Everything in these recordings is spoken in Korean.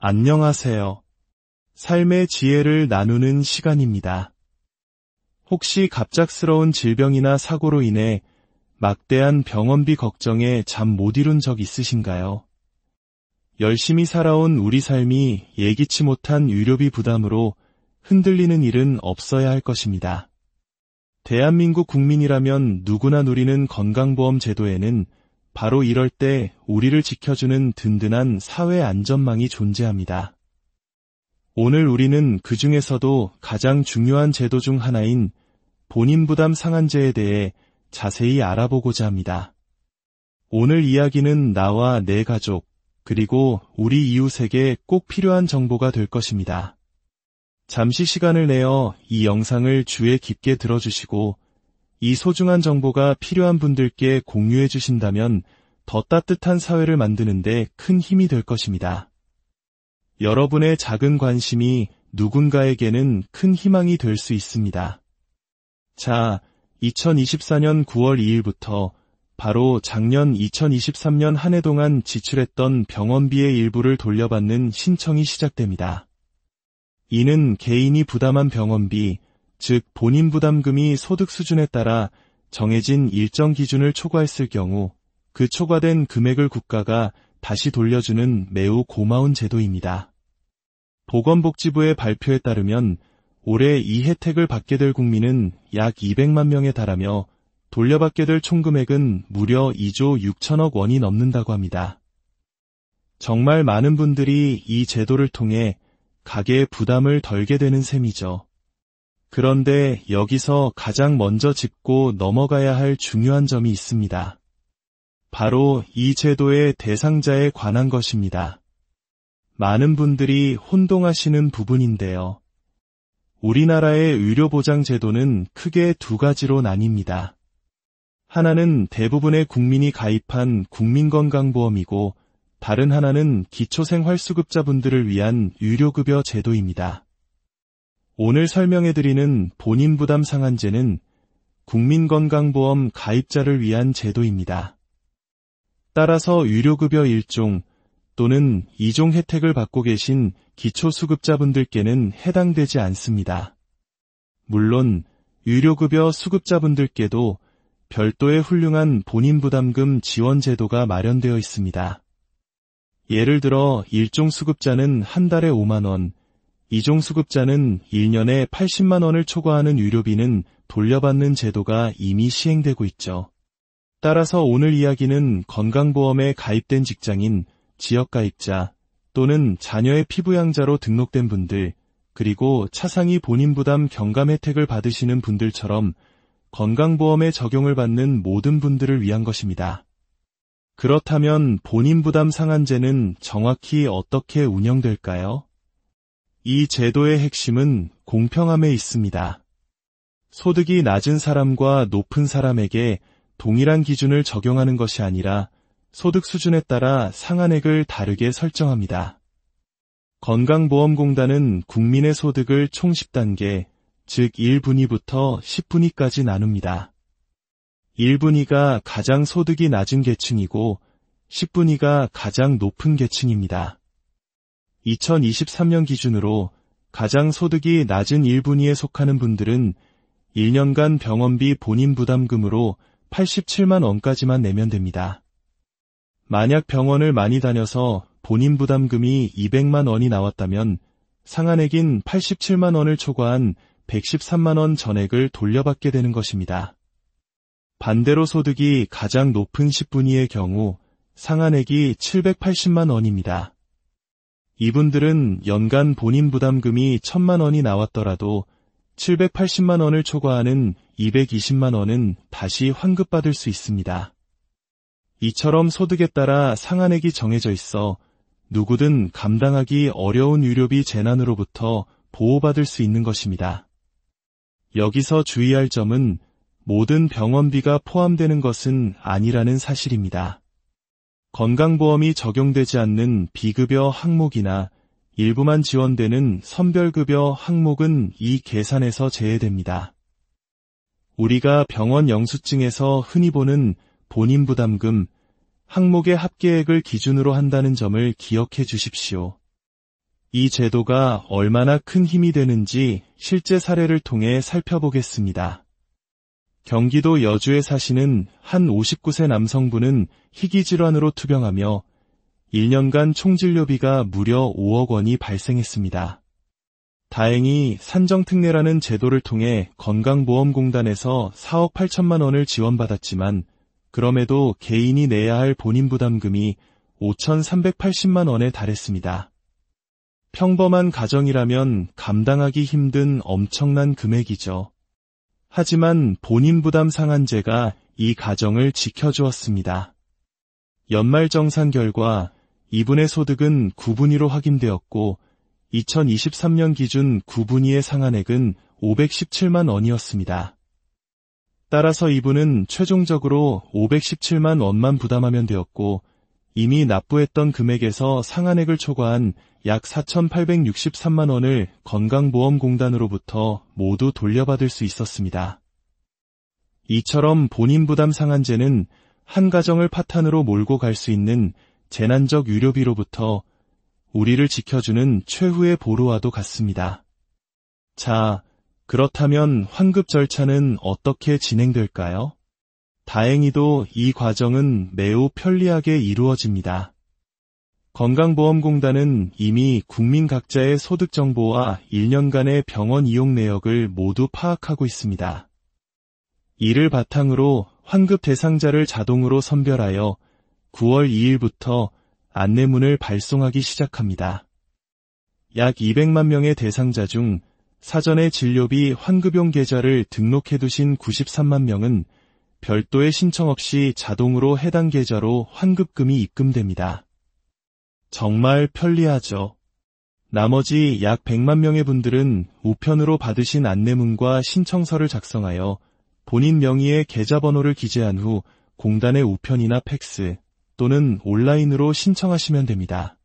안녕하세요. 삶의 지혜를 나누는 시간입니다. 혹시 갑작스러운 질병이나 사고로 인해 막대한 병원비 걱정에 잠 못 이룬 적 있으신가요? 열심히 살아온 우리 삶이 예기치 못한 의료비 부담으로 흔들리는 일은 없어야 할 것입니다. 대한민국 국민이라면 누구나 누리는 건강보험 제도에는 바로 이럴 때 우리를 지켜주는 든든한 사회 안전망이 존재합니다. 오늘 우리는 그 중에서도 가장 중요한 제도 중 하나인 본인 부담 상한제에 대해 자세히 알아보고자 합니다. 오늘 이야기는 나와 내 가족, 그리고 우리 이웃에게 꼭 필요한 정보가 될 것입니다. 잠시 시간을 내어 이 영상을 주의 깊게 들어주시고 이 소중한 정보가 필요한 분들께 공유해 주신다면 더 따뜻한 사회를 만드는 데 큰 힘이 될 것입니다. 여러분의 작은 관심이 누군가에게는 큰 희망이 될 수 있습니다. 자, 2024년 9월 2일부터 바로 작년 2023년 한 해 동안 지출했던 병원비의 일부를 돌려받는 신청이 시작됩니다. 이는 개인이 부담한 병원비, 즉 본인 부담금이 소득 수준에 따라 정해진 일정 기준을 초과했을 경우 그 초과된 금액을 국가가 다시 돌려주는 매우 고마운 제도입니다. 보건복지부의 발표에 따르면 올해 이 혜택을 받게 될 국민은 약 200만 명에 달하며 돌려받게 될 총금액은 무려 2조 6천억 원이 넘는다고 합니다. 정말 많은 분들이 이 제도를 통해 가계의 부담을 덜게 되는 셈이죠. 그런데 여기서 가장 먼저 짚고 넘어가야 할 중요한 점이 있습니다. 바로 이 제도의 대상자에 관한 것입니다. 많은 분들이 혼동하시는 부분인데요. 우리나라의 의료보장 제도는 크게 두 가지로 나뉩니다. 하나는 대부분의 국민이 가입한 국민건강보험이고 다른 하나는 기초생활수급자분들을 위한 의료급여 제도입니다. 오늘 설명해드리는 본인부담 상한제는 국민건강보험 가입자를 위한 제도입니다. 따라서 의료급여 1종 또는 2종 혜택을 받고 계신 기초수급자분들께는 해당되지 않습니다. 물론 의료급여 수급자분들께도 별도의 훌륭한 본인부담금 지원 제도가 마련되어 있습니다. 예를 들어 1종 수급자는 한 달에 5만 원, 2종 수급자는 1년에 80만 원을 초과하는 의료비는 돌려받는 제도가 이미 시행되고 있죠. 따라서 오늘 이야기는 건강보험에 가입된 직장인, 지역가입자 또는 자녀의 피부양자로 등록된 분들, 그리고 차상위 본인부담 경감 혜택을 받으시는 분들처럼 건강보험에 적용을 받는 모든 분들을 위한 것입니다. 그렇다면 본인부담 상한제는 정확히 어떻게 운영될까요? 이 제도의 핵심은 공평함에 있습니다. 소득이 낮은 사람과 높은 사람에게 동일한 기준을 적용하는 것이 아니라 소득 수준에 따라 상한액을 다르게 설정합니다. 건강보험공단은 국민의 소득을 총 10단계, 즉 1분위부터 10분위까지 나눕니다. 1분위가 가장 소득이 낮은 계층이고 10분위가 가장 높은 계층입니다. 2023년 기준으로 가장 소득이 낮은 1분위에 속하는 분들은 1년간 병원비 본인 부담금으로 87만 원까지만 내면 됩니다. 만약 병원을 많이 다녀서 본인 부담금이 200만 원이 나왔다면 상한액인 87만 원을 초과한 113만 원 전액을 돌려받게 되는 것입니다. 반대로 소득이 가장 높은 10분위의 경우 상한액이 780만 원입니다. 이분들은 연간 본인 부담금이 1000만 원이 나왔더라도 780만 원을 초과하는 220만 원은 다시 환급받을 수 있습니다. 이처럼 소득에 따라 상한액이 정해져 있어 누구든 감당하기 어려운 의료비 재난으로부터 보호받을 수 있는 것입니다. 여기서 주의할 점은 모든 병원비가 포함되는 것은 아니라는 사실입니다. 건강보험이 적용되지 않는 비급여 항목이나 일부만 지원되는 선별급여 항목은 이 계산에서 제외됩니다. 우리가 병원 영수증에서 흔히 보는 본인 부담금, 항목의 합계액을 기준으로 한다는 점을 기억해 주십시오. 이 제도가 얼마나 큰 힘이 되는지 실제 사례를 통해 살펴보겠습니다. 경기도 여주에 사시는 한 59세 남성분은 희귀질환으로 투병하며 1년간 총진료비가 무려 5억 원이 발생했습니다. 다행히 산정특례라는 제도를 통해 건강보험공단에서 4억 8천만 원을 지원받았지만 그럼에도 개인이 내야 할 본인부담금이 5,380만 원에 달했습니다. 평범한 가정이라면 감당하기 힘든 엄청난 금액이죠. 하지만 본인부담 상한제가 이 가정을 지켜주었습니다. 연말정산 결과 이분의 소득은 9분위로 확인되었고 2023년 기준 9분위의 상한액은 517만 원이었습니다. 따라서 이분은 최종적으로 517만 원만 부담하면 되었고 이미 납부했던 금액에서 상한액을 초과한 약 4,863만 원을 건강보험공단으로부터 모두 돌려받을 수 있었습니다. 이처럼 본인부담 상한제는 한 가정을 파탄으로 몰고 갈 수 있는 재난적 의료비로부터 우리를 지켜주는 최후의 보루와도 같습니다. 자, 그렇다면 환급 절차는 어떻게 진행될까요? 다행히도 이 과정은 매우 편리하게 이루어집니다. 건강보험공단은 이미 국민 각자의 소득 정보와 1년간의 병원 이용 내역을 모두 파악하고 있습니다. 이를 바탕으로 환급 대상자를 자동으로 선별하여 9월 2일부터 안내문을 발송하기 시작합니다. 약 200만 명의 대상자 중 사전에 진료비 환급용 계좌를 등록해두신 93만 명은 별도의 신청 없이 자동으로 해당 계좌로 환급금이 입금됩니다. 정말 편리하죠. 나머지 약 100만 명의 분들은 우편으로 받으신 안내문과 신청서를 작성하여 본인 명의의 계좌번호를 기재한 후 공단의 우편이나 팩스 또는 온라인으로 신청하시면 됩니다.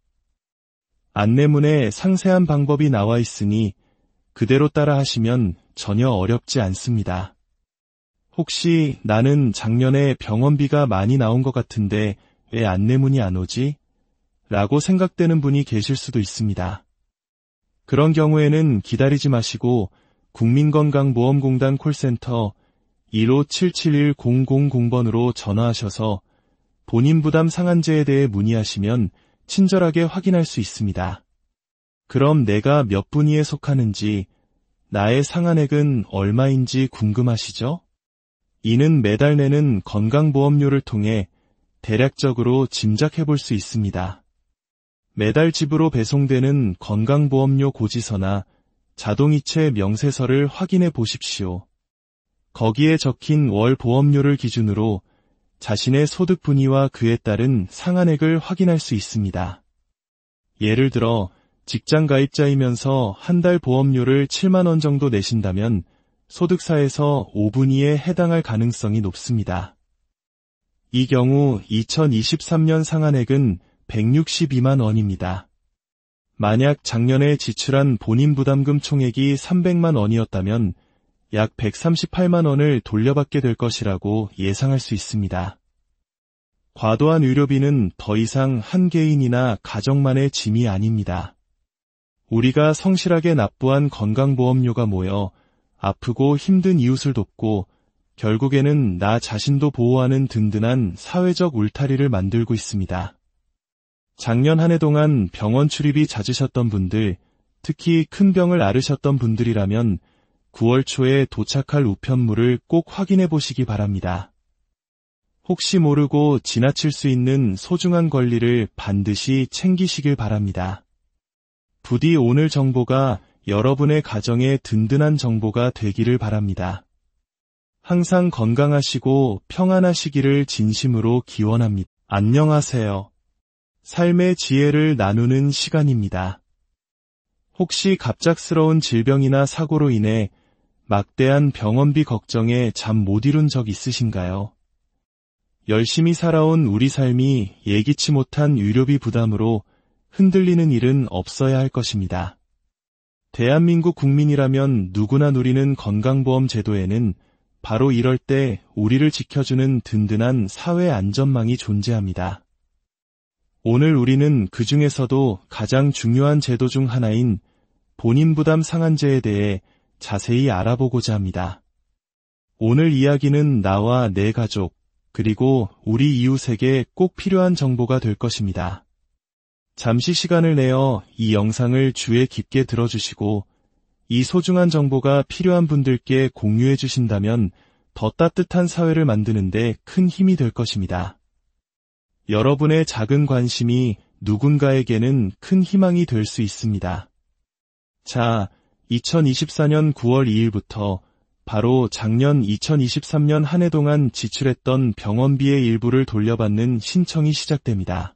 안내문에 상세한 방법이 나와 있으니 그대로 따라 하시면 전혀 어렵지 않습니다. 혹시 나는 작년에 병원비가 많이 나온 것 같은데 왜 안내문이 안 오지? 라고 생각되는 분이 계실 수도 있습니다. 그런 경우에는 기다리지 마시고 국민건강보험공단 콜센터 15771000번으로 전화하셔서 본인 부담 상한제에 대해 문의하시면 친절하게 확인할 수 있습니다. 그럼 내가 몇 분위에 속하는지, 나의 상한액은 얼마인지 궁금하시죠? 이는 매달 내는 건강보험료를 통해 대략적으로 짐작해 볼 수 있습니다. 매달 집으로 배송되는 건강보험료 고지서나 자동이체 명세서를 확인해 보십시오. 거기에 적힌 월 보험료를 기준으로 자신의 소득 분위와 그에 따른 상한액을 확인할 수 있습니다. 예를 들어 직장 가입자이면서 한 달 보험료를 7만 원 정도 내신다면 소득사에서 5분위에 해당할 가능성이 높습니다. 이 경우 2023년 상한액은 162만 원입니다. 만약 작년에 지출한 본인 부담금 총액이 300만 원이었다면 약 138만 원을 돌려받게 될 것이라고 예상할 수 있습니다. 과도한 의료비는 더 이상 한 개인이나 가정만의 짐이 아닙니다. 우리가 성실하게 납부한 건강보험료가 모여 아프고 힘든 이웃을 돕고 결국에는 나 자신도 보호하는 든든한 사회적 울타리를 만들고 있습니다. 작년 한 해 동안 병원 출입이 잦으셨던 분들, 특히 큰 병을 앓으셨던 분들이라면 9월 초에 도착할 우편물을 꼭 확인해 보시기 바랍니다. 혹시 모르고 지나칠 수 있는 소중한 권리를 반드시 챙기시길 바랍니다. 부디 오늘 정보가 여러분의 가정에 든든한 정보가 되기를 바랍니다. 항상 건강하시고 평안하시기를 진심으로 기원합니다. 안녕하세요. 삶의 지혜를 나누는 시간입니다. 혹시 갑작스러운 질병이나 사고로 인해 막대한 병원비 걱정에 잠 못 이룬 적 있으신가요? 열심히 살아온 우리 삶이 예기치 못한 의료비 부담으로 흔들리는 일은 없어야 할 것입니다. 대한민국 국민이라면 누구나 누리는 건강보험 제도에는 바로 이럴 때 우리를 지켜주는 든든한 사회 안전망이 존재합니다. 오늘 우리는 그 중에서도 가장 중요한 제도 중 하나인 본인 부담 상한제에 대해 자세히 알아보고자 합니다. 오늘 이야기는 나와 내 가족, 그리고 우리 이웃에게 꼭 필요한 정보가 될 것입니다. 잠시 시간을 내어 이 영상을 주의 깊게 들어주시고 이 소중한 정보가 필요한 분들께 공유해 주신다면 더 따뜻한 사회를 만드는 데 큰 힘이 될 것입니다. 여러분의 작은 관심이 누군가에게는 큰 희망이 될 수 있습니다. 자, 2024년 9월 2일부터 바로 작년 2023년 한 해 동안 지출했던 병원비의 일부를 돌려받는 신청이 시작됩니다.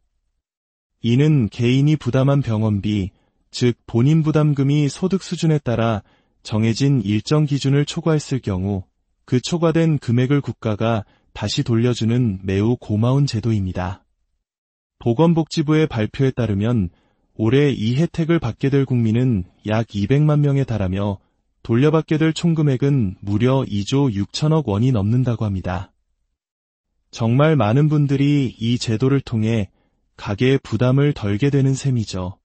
이는 개인이 부담한 병원비, 즉 본인 부담금이 소득 수준에 따라 정해진 일정 기준을 초과했을 경우 그 초과된 금액을 국가가 다시 돌려주는 매우 고마운 제도입니다. 보건복지부의 발표에 따르면 올해 이 혜택을 받게 될 국민은 약 200만 명에 달하며 돌려받게 될 총금액은 무려 2조 6천억 원이 넘는다고 합니다. 정말 많은 분들이 이 제도를 통해 가계의 부담을 덜게 되는 셈이죠.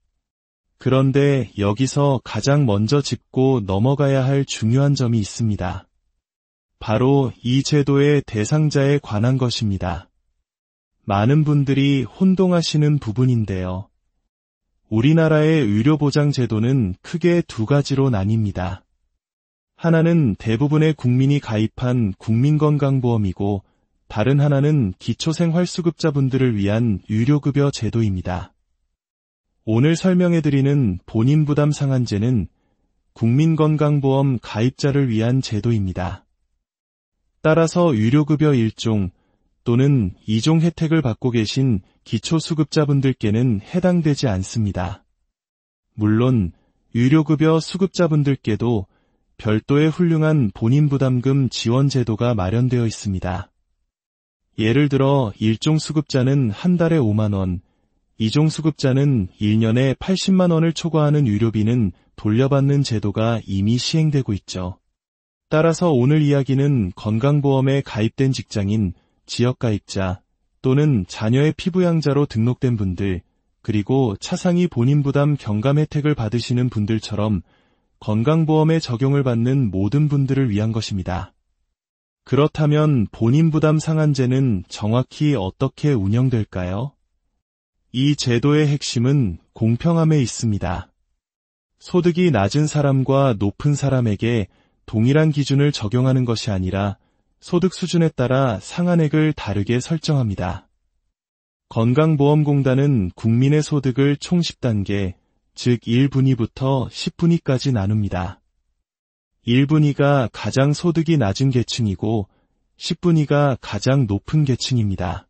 그런데 여기서 가장 먼저 짚고 넘어가야 할 중요한 점이 있습니다. 바로 이 제도의 대상자에 관한 것입니다. 많은 분들이 혼동하시는 부분인데요. 우리나라의 의료보장 제도는 크게 두 가지로 나뉩니다. 하나는 대부분의 국민이 가입한 국민건강보험이고 다른 하나는 기초생활수급자분들을 위한 의료급여 제도입니다. 오늘 설명해드리는 본인부담 상한제는 국민건강보험 가입자를 위한 제도입니다. 따라서 의료급여 1종 또는 2종 혜택을 받고 계신 기초수급자분들께는 해당되지 않습니다. 물론 의료급여 수급자분들께도 별도의 훌륭한 본인부담금 지원 제도가 마련되어 있습니다. 예를 들어 1종 수급자는 한 달에 5만 원, 2종 수급자는 1년에 80만 원을 초과하는 의료비는 돌려받는 제도가 이미 시행되고 있죠. 따라서 오늘 이야기는 건강보험에 가입된 직장인, 지역가입자 또는 자녀의 피부양자로 등록된 분들, 그리고 차상위 본인부담 경감 혜택을 받으시는 분들처럼 건강보험에 적용을 받는 모든 분들을 위한 것입니다. 그렇다면 본인부담 상한제는 정확히 어떻게 운영될까요? 이 제도의 핵심은 공평함에 있습니다. 소득이 낮은 사람과 높은 사람에게 동일한 기준을 적용하는 것이 아니라 소득 수준에 따라 상한액을 다르게 설정합니다. 건강보험공단은 국민의 소득을 총 10단계, 즉 1분위부터 10분위까지 나눕니다. 1분위가 가장 소득이 낮은 계층이고 10분위가 가장 높은 계층입니다.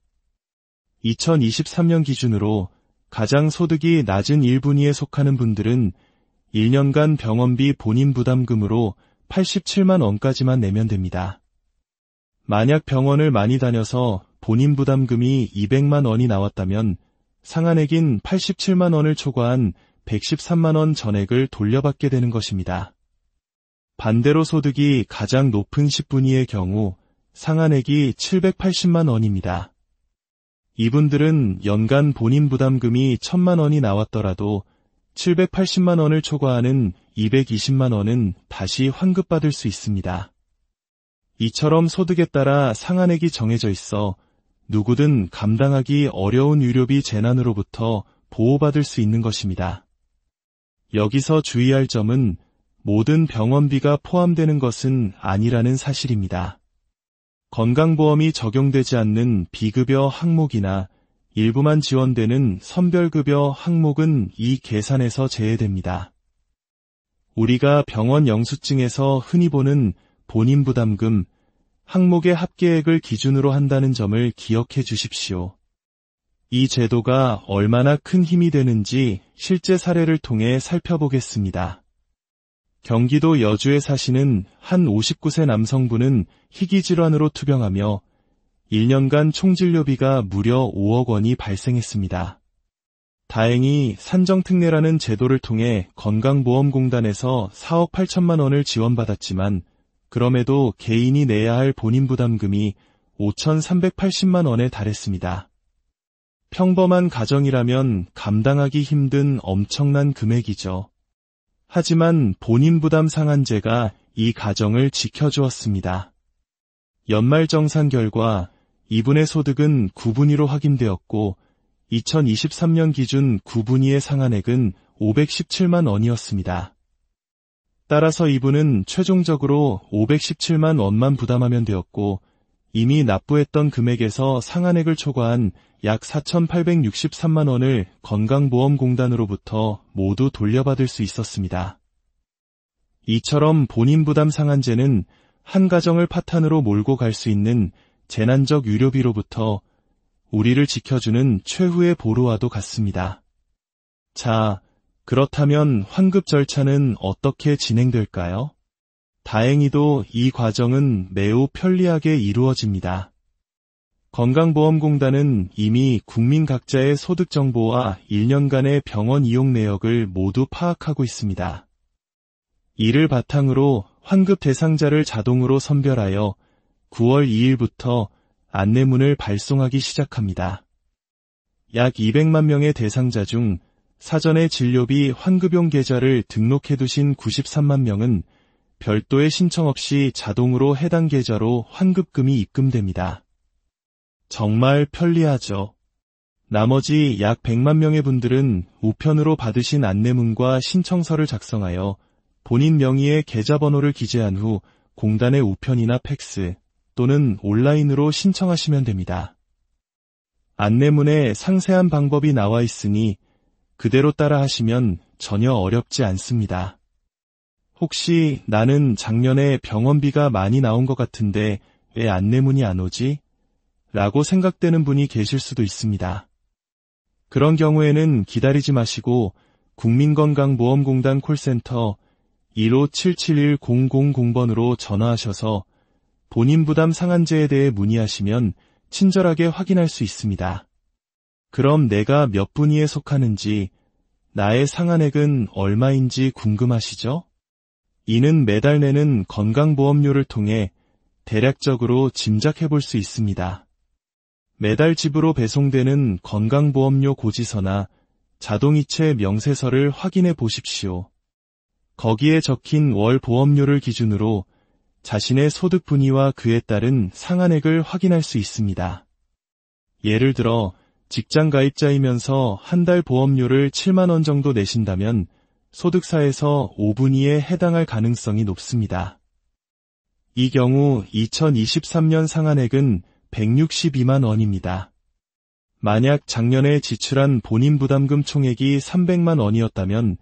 2023년 기준으로 가장 소득이 낮은 1분위에 속하는 분들은 1년간 병원비 본인 부담금으로 87만 원까지만 내면 됩니다. 만약 병원을 많이 다녀서 본인 부담금이 200만 원이 나왔다면 상한액인 87만 원을 초과한 113만 원 전액을 돌려받게 되는 것입니다. 반대로 소득이 가장 높은 10분위의 경우 상한액이 780만 원입니다. 이분들은 연간 본인 부담금이 1000만 원이 나왔더라도 780만 원을 초과하는 220만 원은 다시 환급받을 수 있습니다. 이처럼 소득에 따라 상한액이 정해져 있어 누구든 감당하기 어려운 의료비 재난으로부터 보호받을 수 있는 것입니다. 여기서 주의할 점은 모든 병원비가 포함되는 것은 아니라는 사실입니다. 건강보험이 적용되지 않는 비급여 항목이나 일부만 지원되는 선별급여 항목은 이 계산에서 제외됩니다. 우리가 병원 영수증에서 흔히 보는 본인 부담금 항목의 합계액을 기준으로 한다는 점을 기억해 주십시오. 이 제도가 얼마나 큰 힘이 되는지 실제 사례를 통해 살펴보겠습니다. 경기도 여주에 사시는 한 59세 남성분은 희귀질환으로 투병하며 1년간 총진료비가 무려 5억 원이 발생했습니다. 다행히 산정특례라는 제도를 통해 건강보험공단에서 4억 8천만 원을 지원받았지만 그럼에도 개인이 내야 할 본인 부담금이 5,380만 원에 달했습니다. 평범한 가정이라면 감당하기 힘든 엄청난 금액이죠. 하지만 본인 부담 상한제가 이 가정을 지켜주었습니다. 연말정산 결과 이분의 소득은 9분위로 확인되었고 2023년 기준 9분위의 상한액은 517만 원이었습니다. 따라서 이분은 최종적으로 517만 원만 부담하면 되었고 이미 납부했던 금액에서 상한액을 초과한 약 4,863만 원을 건강보험공단으로부터 모두 돌려받을 수 있었습니다. 이처럼 본인 부담 상한제는 한 가정을 파탄으로 몰고 갈 수 있는 재난적 유료비로부터 우리를 지켜주는 최후의 보루와도 같습니다. 자, 그렇다면 환급 절차는 어떻게 진행될까요? 다행히도 이 과정은 매우 편리하게 이루어집니다. 건강보험공단은 이미 국민 각자의 소득 정보와 1년간의 병원 이용 내역을 모두 파악하고 있습니다. 이를 바탕으로 환급 대상자를 자동으로 선별하여 9월 2일부터 안내문을 발송하기 시작합니다. 약 200만 명의 대상자 중 사전에 진료비 환급용 계좌를 등록해두신 93만 명은 별도의 신청 없이 자동으로 해당 계좌로 환급금이 입금됩니다. 정말 편리하죠. 나머지 약 100만 명의 분들은 우편으로 받으신 안내문과 신청서를 작성하여 본인 명의의 계좌번호를 기재한 후 공단의 우편이나 팩스 또는 온라인으로 신청하시면 됩니다. 안내문에 상세한 방법이 나와 있으니 그대로 따라 하시면 전혀 어렵지 않습니다. 혹시 나는 작년에 병원비가 많이 나온 것 같은데 왜 안내문이 안 오지? 라고 생각되는 분이 계실 수도 있습니다. 그런 경우에는 기다리지 마시고 국민건강보험공단 콜센터 15771000번으로 전화하셔서 본인 부담 상한제에 대해 문의하시면 친절하게 확인할 수 있습니다. 그럼 내가 몇 분위에 속하는지, 나의 상한액은 얼마인지 궁금하시죠? 이는 매달 내는 건강보험료를 통해 대략적으로 짐작해 볼 수 있습니다. 매달 집으로 배송되는 건강보험료 고지서나 자동이체 명세서를 확인해 보십시오. 거기에 적힌 월 보험료를 기준으로 자신의 소득 분위와 그에 따른 상한액을 확인할 수 있습니다. 예를 들어 직장 가입자이면서 한 달 보험료를 7만 원 정도 내신다면 소득사에서 5분위에 해당할 가능성이 높습니다. 이 경우 2023년 상한액은 162만 원입니다. 만약 작년에 지출한 본인 부담금 총액이 300만 원이었다면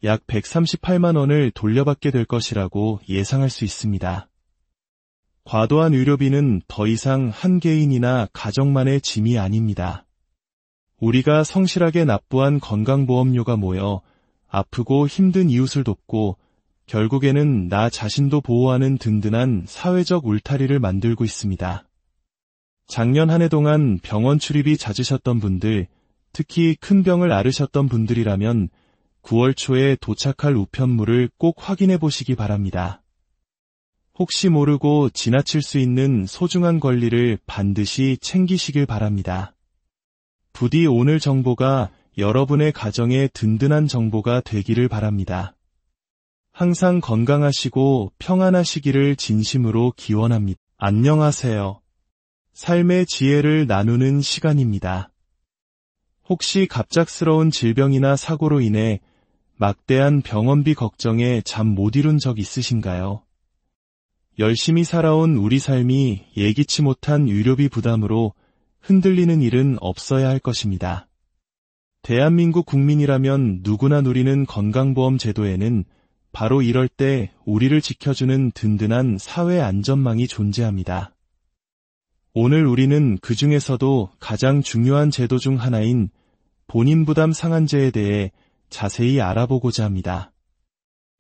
약 138만 원을 돌려받게 될 것이라고 예상할 수 있습니다. 과도한 의료비는 더 이상 한 개인이나 가정만의 짐이 아닙니다. 우리가 성실하게 납부한 건강보험료가 모여 아프고 힘든 이웃을 돕고 결국에는 나 자신도 보호하는 든든한 사회적 울타리를 만들고 있습니다. 작년 한 해 동안 병원 출입이 잦으셨던 분들, 특히 큰 병을 앓으셨던 분들이라면 9월 초에 도착할 우편물을 꼭 확인해 보시기 바랍니다. 혹시 모르고 지나칠 수 있는 소중한 권리를 반드시 챙기시길 바랍니다. 부디 오늘 정보가 여러분의 가정에 든든한 정보가 되기를 바랍니다. 항상 건강하시고 평안하시기를 진심으로 기원합니다. 안녕하세요. 삶의 지혜를 나누는 시간입니다. 혹시 갑작스러운 질병이나 사고로 인해 막대한 병원비 걱정에 잠 못 이룬 적 있으신가요? 열심히 살아온 우리 삶이 예기치 못한 의료비 부담으로 흔들리는 일은 없어야 할 것입니다. 대한민국 국민이라면 누구나 누리는 건강보험 제도에는 바로 이럴 때 우리를 지켜주는 든든한 사회 안전망이 존재합니다. 오늘 우리는 그 중에서도 가장 중요한 제도 중 하나인 본인 부담 상한제에 대해 자세히 알아보고자 합니다.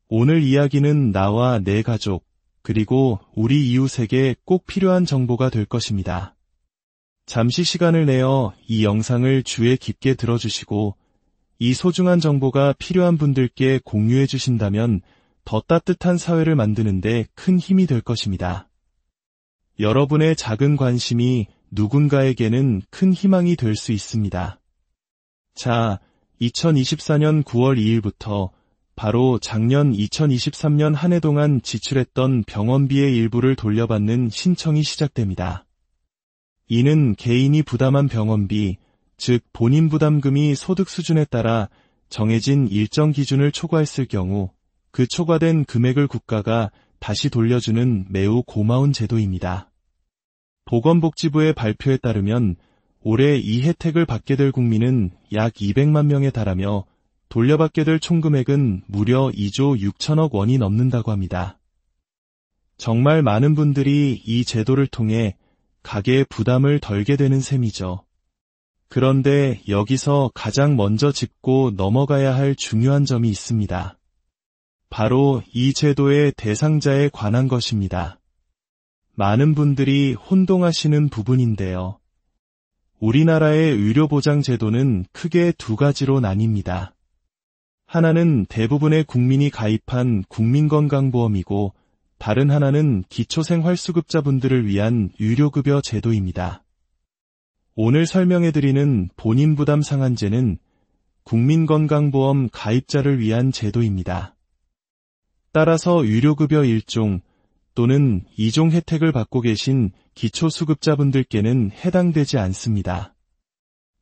오늘 이야기는 나와 내 가족, 그리고 우리 이웃에게 꼭 필요한 정보가 될 것입니다. 잠시 시간을 내어 이 영상을 주의 깊게 들어주시고 이 소중한 정보가 필요한 분들께 공유해 주신다면 더 따뜻한 사회를 만드는 데 큰 힘이 될 것입니다. 여러분의 작은 관심이 누군가에게는 큰 희망이 될 수 있습니다. 자, 2024년 9월 2일부터 바로 작년 2023년 한 해 동안 지출했던 병원비의 일부를 돌려받는 신청이 시작됩니다. 이는 개인이 부담한 병원비, 즉 본인 부담금이 소득 수준에 따라 정해진 일정 기준을 초과했을 경우 그 초과된 금액을 국가가 다시 돌려주는 매우 고마운 제도입니다. 보건복지부의 발표에 따르면 올해 이 혜택을 받게 될 국민은 약 200만 명에 달하며 돌려받게 될 총금액은 무려 2조 6천억 원이 넘는다고 합니다. 정말 많은 분들이 이 제도를 통해 가계의 부담을 덜게 되는 셈이죠. 그런데 여기서 가장 먼저 짚고 넘어가야 할 중요한 점이 있습니다. 바로 이 제도의 대상자에 관한 것입니다. 많은 분들이 혼동하시는 부분인데요. 우리나라의 의료보장제도는 크게 두 가지로 나뉩니다. 하나는 대부분의 국민이 가입한 국민건강보험이고 다른 하나는 기초생활수급자분들을 위한 의료급여 제도입니다. 오늘 설명해드리는 본인부담 상한제는 국민건강보험 가입자를 위한 제도입니다. 따라서 의료급여 1종 또는 2종 혜택을 받고 계신 기초수급자분들께는 해당되지 않습니다.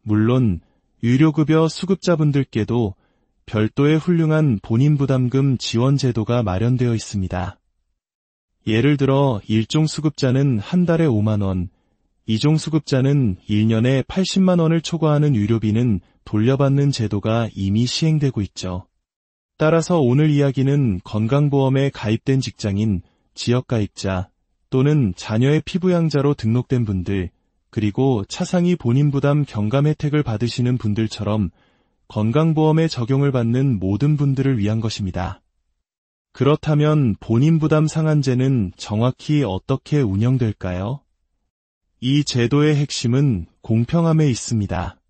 물론 의료급여 수급자분들께도 별도의 훌륭한 본인부담금 지원 제도가 마련되어 있습니다. 예를 들어 1종 수급자는 한 달에 5만 원, 2종 수급자는 1년에 80만 원을 초과하는 의료비는 돌려받는 제도가 이미 시행되고 있죠. 따라서 오늘 이야기는 건강보험에 가입된 직장인, 지역가입자 또는 자녀의 피부양자로 등록된 분들, 그리고 차상위 본인부담 경감 혜택을 받으시는 분들처럼 건강보험에 적용을 받는 모든 분들을 위한 것입니다. 그렇다면 본인부담 상한제는 정확히 어떻게 운영될까요? 이 제도의 핵심은 공평함에 있습니다.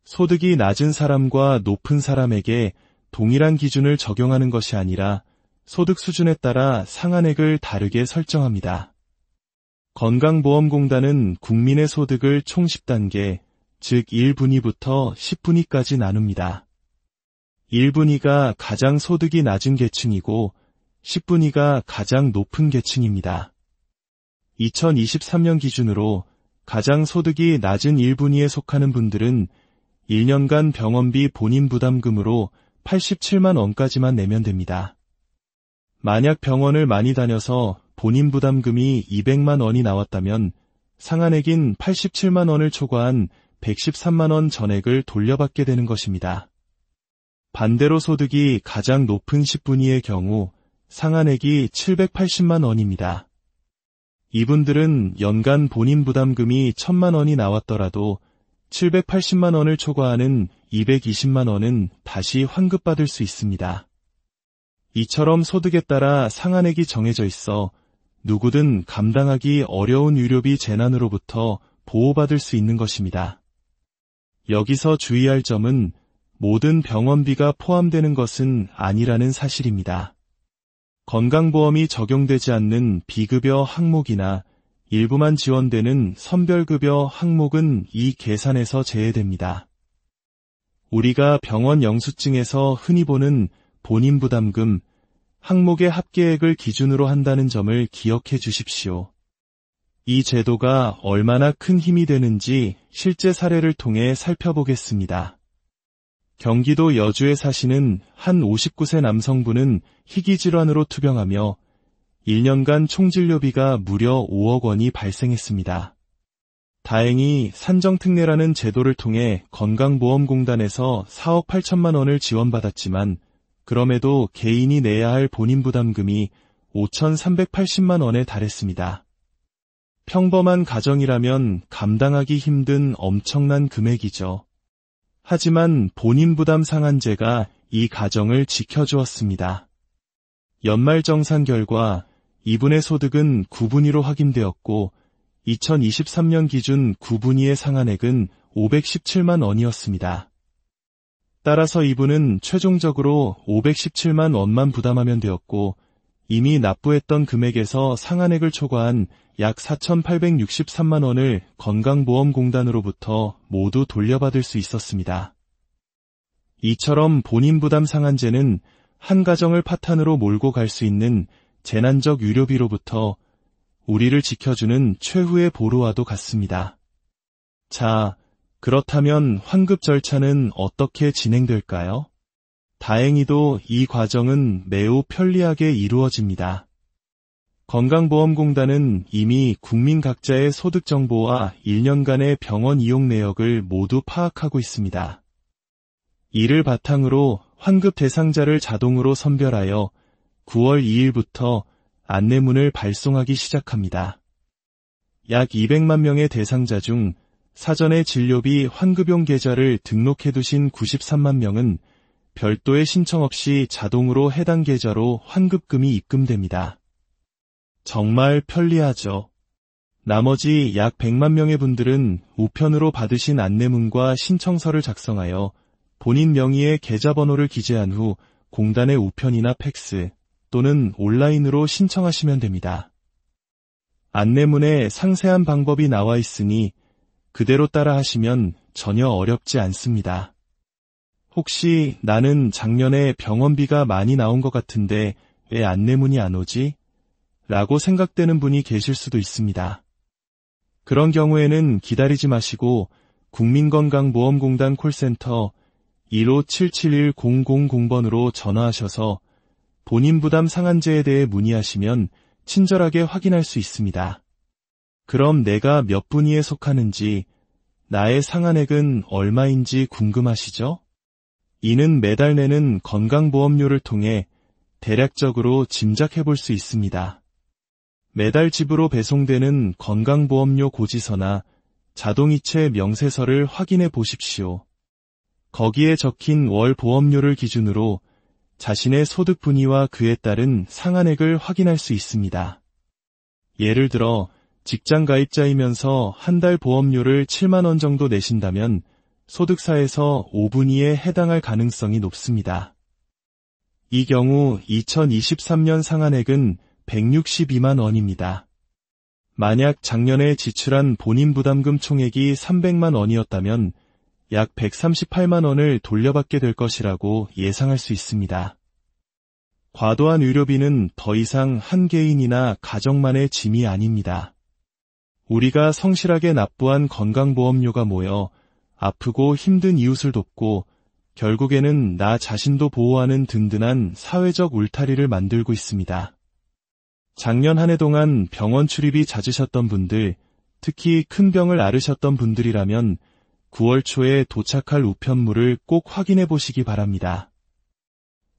소득이 낮은 사람과 높은 사람에게 동일한 기준을 적용하는 것이 아니라 소득 수준에 따라 상한액을 다르게 설정합니다. 건강보험공단은 국민의 소득을 총 10단계, 즉 1분위부터 10분위까지 나눕니다. 1분위가 가장 소득이 낮은 계층이고 10분위가 가장 높은 계층입니다. 2023년 기준으로 가장 소득이 낮은 1분위에 속하는 분들은 1년간 병원비 본인 부담금으로 87만 원까지만 내면 됩니다. 만약 병원을 많이 다녀서 본인 부담금이 200만 원이 나왔다면 상한액인 87만 원을 초과한 113만 원 전액을 돌려받게 되는 것입니다. 반대로 소득이 가장 높은 10분위의 경우 상한액이 780만 원입니다. 이분들은 연간 본인 부담금이 1000만 원이 나왔더라도 780만 원을 초과하는 220만 원은 다시 환급받을 수 있습니다. 이처럼 소득에 따라 상한액이 정해져 있어 누구든 감당하기 어려운 의료비 재난으로부터 보호받을 수 있는 것입니다. 여기서 주의할 점은 모든 병원비가 포함되는 것은 아니라는 사실입니다. 건강보험이 적용되지 않는 비급여 항목이나 일부만 지원되는 선별급여 항목은 이 계산에서 제외됩니다. 우리가 병원 영수증에서 흔히 보는 본인 부담금 항목의 합계액을 기준으로 한다는 점을 기억해 주십시오. 이 제도가 얼마나 큰 힘이 되는지 실제 사례를 통해 살펴보겠습니다. 경기도 여주에 사시는 한 59세 남성분은 희귀질환으로 투병하며 1년간 총진료비가 무려 5억 원이 발생했습니다. 다행히 산정특례라는 제도를 통해 건강보험공단에서 4억 8천만 원을 지원받았지만 그럼에도 개인이 내야 할 본인 부담금이 5,380만 원에 달했습니다. 평범한 가정이라면 감당하기 힘든 엄청난 금액이죠. 하지만 본인 부담 상한제가 이 가정을 지켜주었습니다. 연말정산 결과 이분의 소득은 9분위로 확인되었고 2023년 기준 9분위의 상한액은 517만 원이었습니다. 따라서 이분은 최종적으로 517만 원만 부담하면 되었고 이미 납부했던 금액에서 상한액을 초과한 약 4,863만 원을 건강보험공단으로부터 모두 돌려받을 수 있었습니다. 이처럼 본인 부담 상한제는 한 가정을 파탄으로 몰고 갈 수 있는 재난적 유료비로부터 우리를 지켜주는 최후의 보루와도 같습니다. 자, 그렇다면 환급 절차는 어떻게 진행될까요? 다행히도 이 과정은 매우 편리하게 이루어집니다. 건강보험공단은 이미 국민 각자의 소득 정보와 1년간의 병원 이용 내역을 모두 파악하고 있습니다. 이를 바탕으로 환급 대상자를 자동으로 선별하여 9월 2일부터 안내문을 발송하기 시작합니다. 약 200만 명의 대상자 중 사전에 진료비 환급용 계좌를 등록해두신 93만 명은 별도의 신청 없이 자동으로 해당 계좌로 환급금이 입금됩니다. 정말 편리하죠. 나머지 약 100만 명의 분들은 우편으로 받으신 안내문과 신청서를 작성하여 본인 명의의 계좌번호를 기재한 후 공단의 우편이나 팩스 또는 온라인으로 신청하시면 됩니다. 안내문에 상세한 방법이 나와 있으니 그대로 따라 하시면 전혀 어렵지 않습니다. 혹시 나는 작년에 병원비가 많이 나온 것 같은데 왜 안내문이 안 오지? 라고 생각되는 분이 계실 수도 있습니다. 그런 경우에는 기다리지 마시고 국민건강보험공단 콜센터 15771000번으로 전화하셔서 본인 부담 상한제에 대해 문의하시면 친절하게 확인할 수 있습니다. 그럼 내가 몇 분위에 속하는지, 나의 상한액은 얼마인지 궁금하시죠? 이는 매달 내는 건강보험료를 통해 대략적으로 짐작해 볼 수 있습니다. 매달 집으로 배송되는 건강보험료 고지서나 자동이체 명세서를 확인해 보십시오. 거기에 적힌 월 보험료를 기준으로 자신의 소득 분위와 그에 따른 상한액을 확인할 수 있습니다. 예를 들어 직장 가입자이면서 한 달 보험료를 7만 원 정도 내신다면 소득사에서 5분위에 해당할 가능성이 높습니다. 이 경우 2023년 상한액은 162만 원입니다. 만약 작년에 지출한 본인 부담금 총액이 300만 원이었다면 약 138만 원을 돌려받게 될 것이라고 예상할 수 있습니다. 과도한 의료비는 더 이상 한 개인이나 가정만의 짐이 아닙니다. 우리가 성실하게 납부한 건강보험료가 모여 아프고 힘든 이웃을 돕고 결국에는 나 자신도 보호하는 든든한 사회적 울타리를 만들고 있습니다. 작년 한 해 동안 병원 출입이 잦으셨던 분들, 특히 큰 병을 앓으셨던 분들이라면 9월 초에 도착할 우편물을 꼭 확인해 보시기 바랍니다.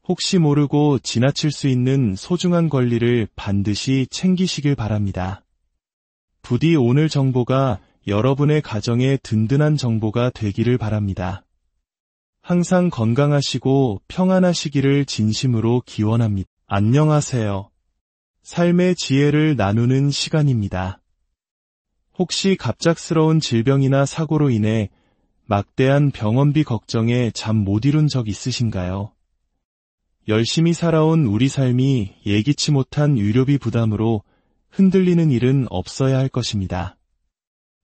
혹시 모르고 지나칠 수 있는 소중한 권리를 반드시 챙기시길 바랍니다. 부디 오늘 정보가 여러분의 가정에 든든한 정보가 되기를 바랍니다. 항상 건강하시고 평안하시기를 진심으로 기원합니다. 안녕하세요. 삶의 지혜를 나누는 시간입니다. 혹시 갑작스러운 질병이나 사고로 인해 막대한 병원비 걱정에 잠 못 이룬 적 있으신가요? 열심히 살아온 우리 삶이 예기치 못한 의료비 부담으로 흔들리는 일은 없어야 할 것입니다.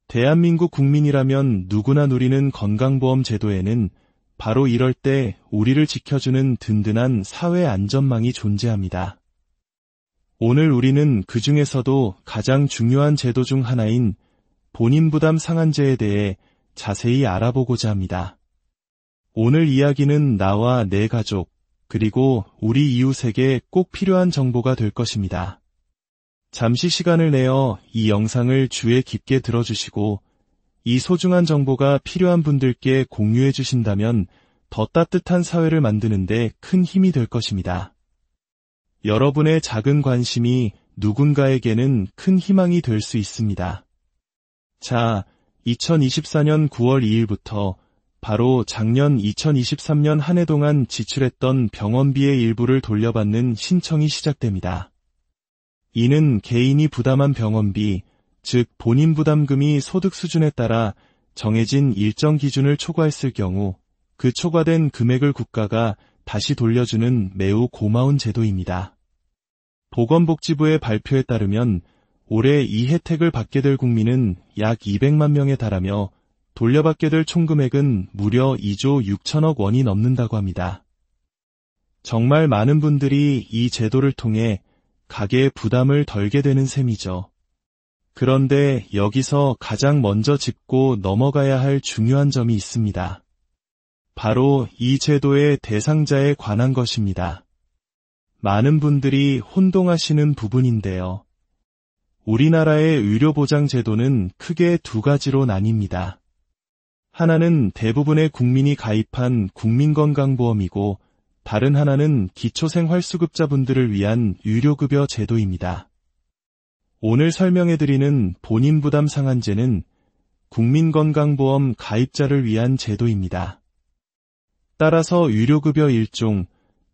대한민국 국민이라면 누구나 누리는 건강보험 제도에는 바로 이럴 때 우리를 지켜주는 든든한 사회 안전망이 존재합니다. 오늘 우리는 그 중에서도 가장 중요한 제도 중 하나인 본인 부담 상한제에 대해 자세히 알아보고자 합니다. 오늘 이야기는 나와 내 가족, 그리고 우리 이웃에게 꼭 필요한 정보가 될 것입니다. 잠시 시간을 내어 이 영상을 주의 깊게 들어주시고 이 소중한 정보가 필요한 분들께 공유해 주신다면 더 따뜻한 사회를 만드는 데 큰 힘이 될 것입니다. 여러분의 작은 관심이 누군가에게는 큰 희망이 될 수 있습니다. 자, 2024년 9월 2일부터 바로 작년 2023년 한 해 동안 지출했던 병원비의 일부를 돌려받는 신청이 시작됩니다. 이는 개인이 부담한 병원비, 즉 본인 부담금이 소득 수준에 따라 정해진 일정 기준을 초과했을 경우 그 초과된 금액을 국가가 다시 돌려주는 매우 고마운 제도입니다. 보건복지부의 발표에 따르면 올해 이 혜택을 받게 될 국민은 약 200만 명에 달하며 돌려받게 될 총금액은 무려 2조 6천억 원이 넘는다고 합니다. 정말 많은 분들이 이 제도를 통해 가계의 부담을 덜게 되는 셈이죠. 그런데 여기서 가장 먼저 짚고 넘어가야 할 중요한 점이 있습니다. 바로 이 제도의 대상자에 관한 것입니다. 많은 분들이 혼동하시는 부분인데요. 우리나라의 의료보장 제도는 크게 두 가지로 나뉩니다. 하나는 대부분의 국민이 가입한 국민건강보험이고 다른 하나는 기초생활수급자분들을 위한 의료급여 제도입니다. 오늘 설명해드리는 본인부담 상한제는 국민건강보험 가입자를 위한 제도입니다. 따라서 의료급여 1종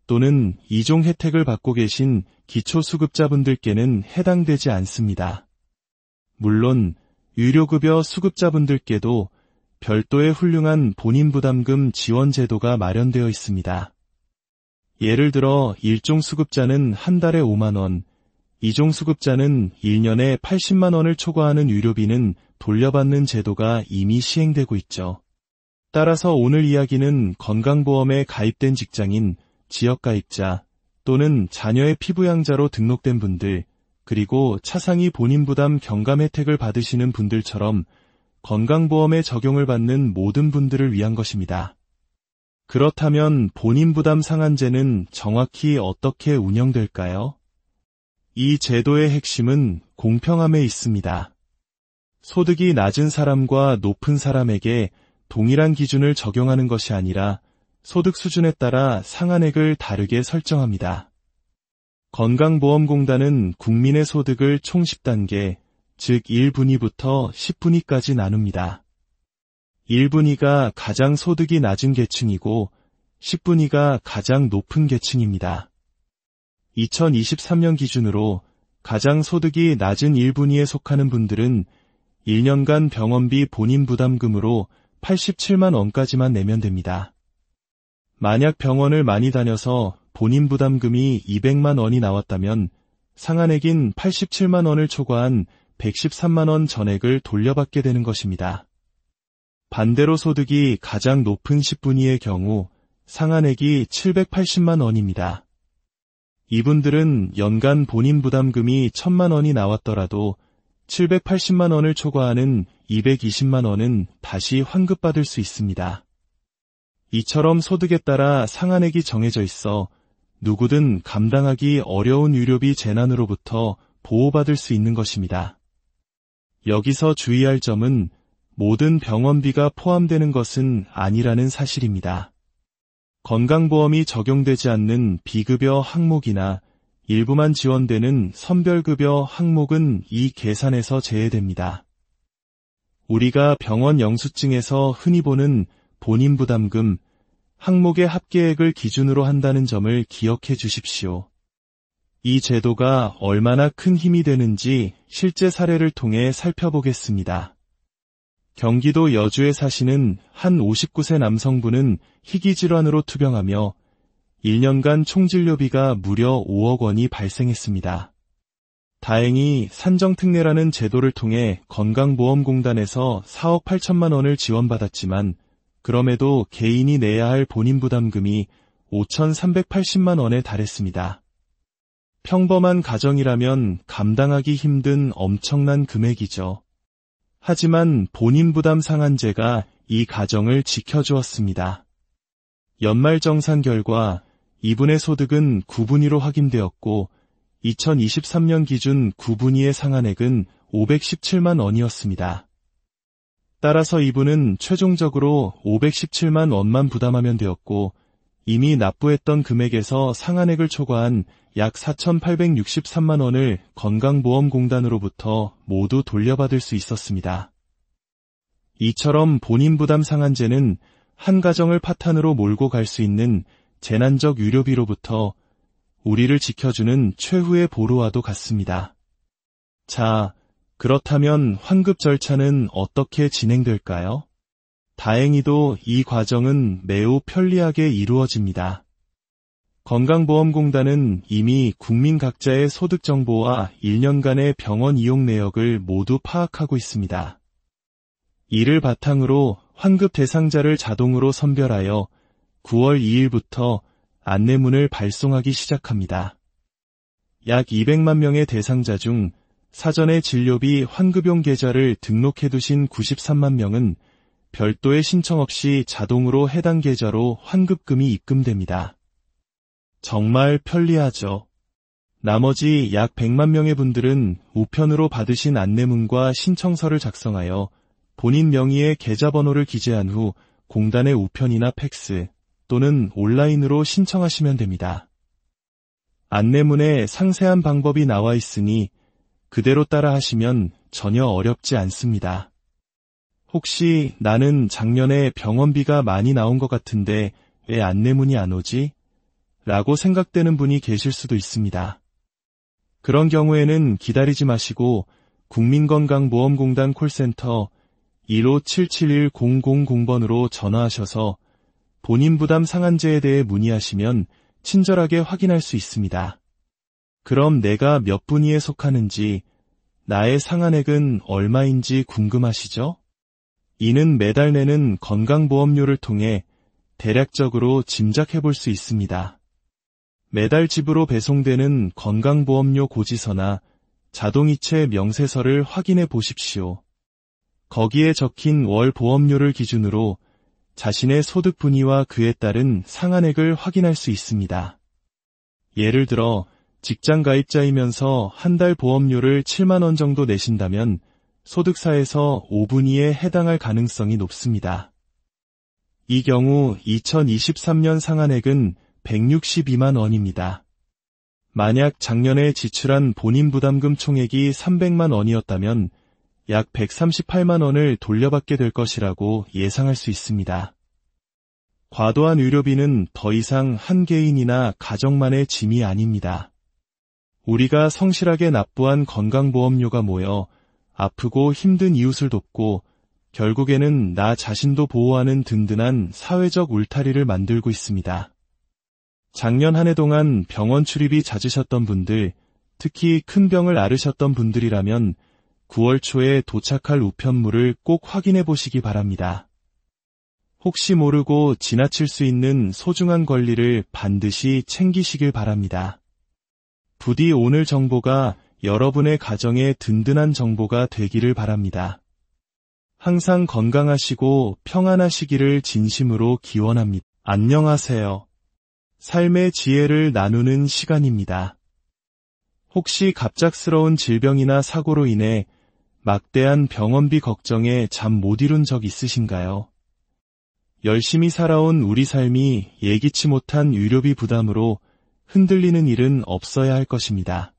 또는 2종 혜택을 받고 계신 기초수급자분들께는 해당되지 않습니다. 물론 의료급여 수급자분들께도 별도의 훌륭한 본인부담금 지원 제도가 마련되어 있습니다. 예를 들어 1종 수급자는 한 달에 5만 원, 2종 수급자는 1년에 80만 원을 초과하는 의료비는 돌려받는 제도가 이미 시행되고 있죠. 따라서 오늘 이야기는 건강보험에 가입된 직장인, 지역가입자 또는 자녀의 피부양자로 등록된 분들, 그리고 차상위 본인부담 경감 혜택을 받으시는 분들처럼 건강보험에 적용을 받는 모든 분들을 위한 것입니다. 그렇다면 본인부담 상한제는 정확히 어떻게 운영될까요? 이 제도의 핵심은 공평함에 있습니다. 소득이 낮은 사람과 높은 사람에게 동일한 기준을 적용하는 것이 아니라 소득 수준에 따라 상한액을 다르게 설정합니다. 건강보험공단은 국민의 소득을 총 10단계, 즉 1분위부터 10분위까지 나눕니다. 1분위가 가장 소득이 낮은 계층이고 10분위가 가장 높은 계층입니다. 2023년 기준으로 가장 소득이 낮은 1분위에 속하는 분들은 1년간 병원비 본인부담금으로 87만 원까지만 내면 됩니다. 만약 병원을 많이 다녀서 본인부담금이 200만 원이 나왔다면 상한액인 87만 원을 초과한 113만 원 전액을 돌려받게 되는 것입니다. 반대로 소득이 가장 높은 10분위의 경우 상한액이 780만 원입니다. 이분들은 연간 본인부담금이 1000만 원이 나왔더라도 780만 원을 초과하는 220만 원은 다시 환급받을 수 있습니다. 이처럼 소득에 따라 상한액이 정해져 있어 누구든 감당하기 어려운 의료비 재난으로부터 보호받을 수 있는 것입니다. 여기서 주의할 점은 모든 병원비가 포함되는 것은 아니라는 사실입니다. 건강보험이 적용되지 않는 비급여 항목이나 일부만 지원되는 선별급여 항목은 이 계산에서 제외됩니다. 우리가 병원 영수증에서 흔히 보는 본인부담금, 항목의 합계액을 기준으로 한다는 점을 기억해 주십시오. 이 제도가 얼마나 큰 힘이 되는지 실제 사례를 통해 살펴보겠습니다. 경기도 여주에 사시는 한 59세 남성분은 희귀질환으로 투병하며 1년간 총진료비가 무려 5억 원이 발생했습니다. 다행히 산정특례라는 제도를 통해 건강보험공단에서 4억 8천만 원을 지원받았지만 그럼에도 개인이 내야 할 본인부담금이 5,380만 원에 달했습니다. 평범한 가정이라면 감당하기 힘든 엄청난 금액이죠. 하지만 본인부담 상한제가 이 가정을 지켜주었습니다. 연말정산 결과 이분의 소득은 9분위로 확인되었고 2023년 기준 9분위의 상한액은 517만 원이었습니다. 따라서 이분은 최종적으로 517만 원만 부담하면 되었고 이미 납부했던 금액에서 상한액을 초과한 약 4,863만 원을 건강보험공단으로부터 모두 돌려받을 수 있었습니다. 이처럼 본인부담 상한제는 한 가정을 파탄으로 몰고 갈 수 있는 재난적 의료비로부터 우리를 지켜주는 최후의 보루와도 같습니다. 자, 그렇다면 환급 절차는 어떻게 진행될까요? 다행히도 이 과정은 매우 편리하게 이루어집니다. 건강보험공단은 이미 국민 각자의 소득 정보와 1년간의 병원 이용 내역을 모두 파악하고 있습니다. 이를 바탕으로 환급 대상자를 자동으로 선별하여 9월 2일부터 안내문을 발송하기 시작합니다. 약 200만 명의 대상자 중 사전에 진료비 환급용 계좌를 등록해두신 93만 명은 별도의 신청 없이 자동으로 해당 계좌로 환급금이 입금됩니다. 정말 편리하죠. 나머지 약 100만 명의 분들은 우편으로 받으신 안내문과 신청서를 작성하여 본인 명의의 계좌번호를 기재한 후 공단의 우편이나 팩스 또는 온라인으로 신청하시면 됩니다. 안내문에 상세한 방법이 나와 있으니 그대로 따라 하시면 전혀 어렵지 않습니다. 혹시 나는 작년에 병원비가 많이 나온 것 같은데 왜 안내문이 안 오지? 라고 생각되는 분이 계실 수도 있습니다. 그런 경우에는 기다리지 마시고 국민건강보험공단 콜센터 15771000번으로 전화하셔서 본인 부담 상한제에 대해 문의하시면 친절하게 확인할 수 있습니다. 그럼 내가 몇 분위에 속하는지, 나의 상한액은 얼마인지 궁금하시죠? 이는 매달 내는 건강보험료를 통해 대략적으로 짐작해 볼 수 있습니다. 매달 집으로 배송되는 건강보험료 고지서나 자동이체 명세서를 확인해 보십시오. 거기에 적힌 월 보험료를 기준으로 자신의 소득 분위와 그에 따른 상한액을 확인할 수 있습니다. 예를 들어 직장 가입자이면서 한 달 보험료를 7만 원 정도 내신다면 소득사에서 5분위에 해당할 가능성이 높습니다. 이 경우 2023년 상한액은 162만 원입니다. 만약 작년에 지출한 본인 부담금 총액이 300만 원이었다면 약 138만 원을 돌려받게 될 것이라고 예상할 수 있습니다. 과도한 의료비는 더 이상 한 개인이나 가정만의 짐이 아닙니다. 우리가 성실하게 납부한 건강보험료가 모여 아프고 힘든 이웃을 돕고 결국에는 나 자신도 보호하는 든든한 사회적 울타리를 만들고 있습니다. 작년 한 해 동안 병원 출입이 잦으셨던 분들, 특히 큰 병을 앓으셨던 분들이라면 9월 초에 도착할 우편물을 꼭 확인해 보시기 바랍니다. 혹시 모르고 지나칠 수 있는 소중한 권리를 반드시 챙기시길 바랍니다. 부디 오늘 정보가 여러분의 가정에 든든한 정보가 되기를 바랍니다. 항상 건강하시고 평안하시기를 진심으로 기원합니다. 안녕하세요. 삶의 지혜를 나누는 시간입니다. 혹시 갑작스러운 질병이나 사고로 인해 막대한 병원비 걱정에 잠 못 이룬 적 있으신가요? 열심히 살아온 우리 삶이 예기치 못한 의료비 부담으로 흔들리는 일은 없어야 할 것입니다.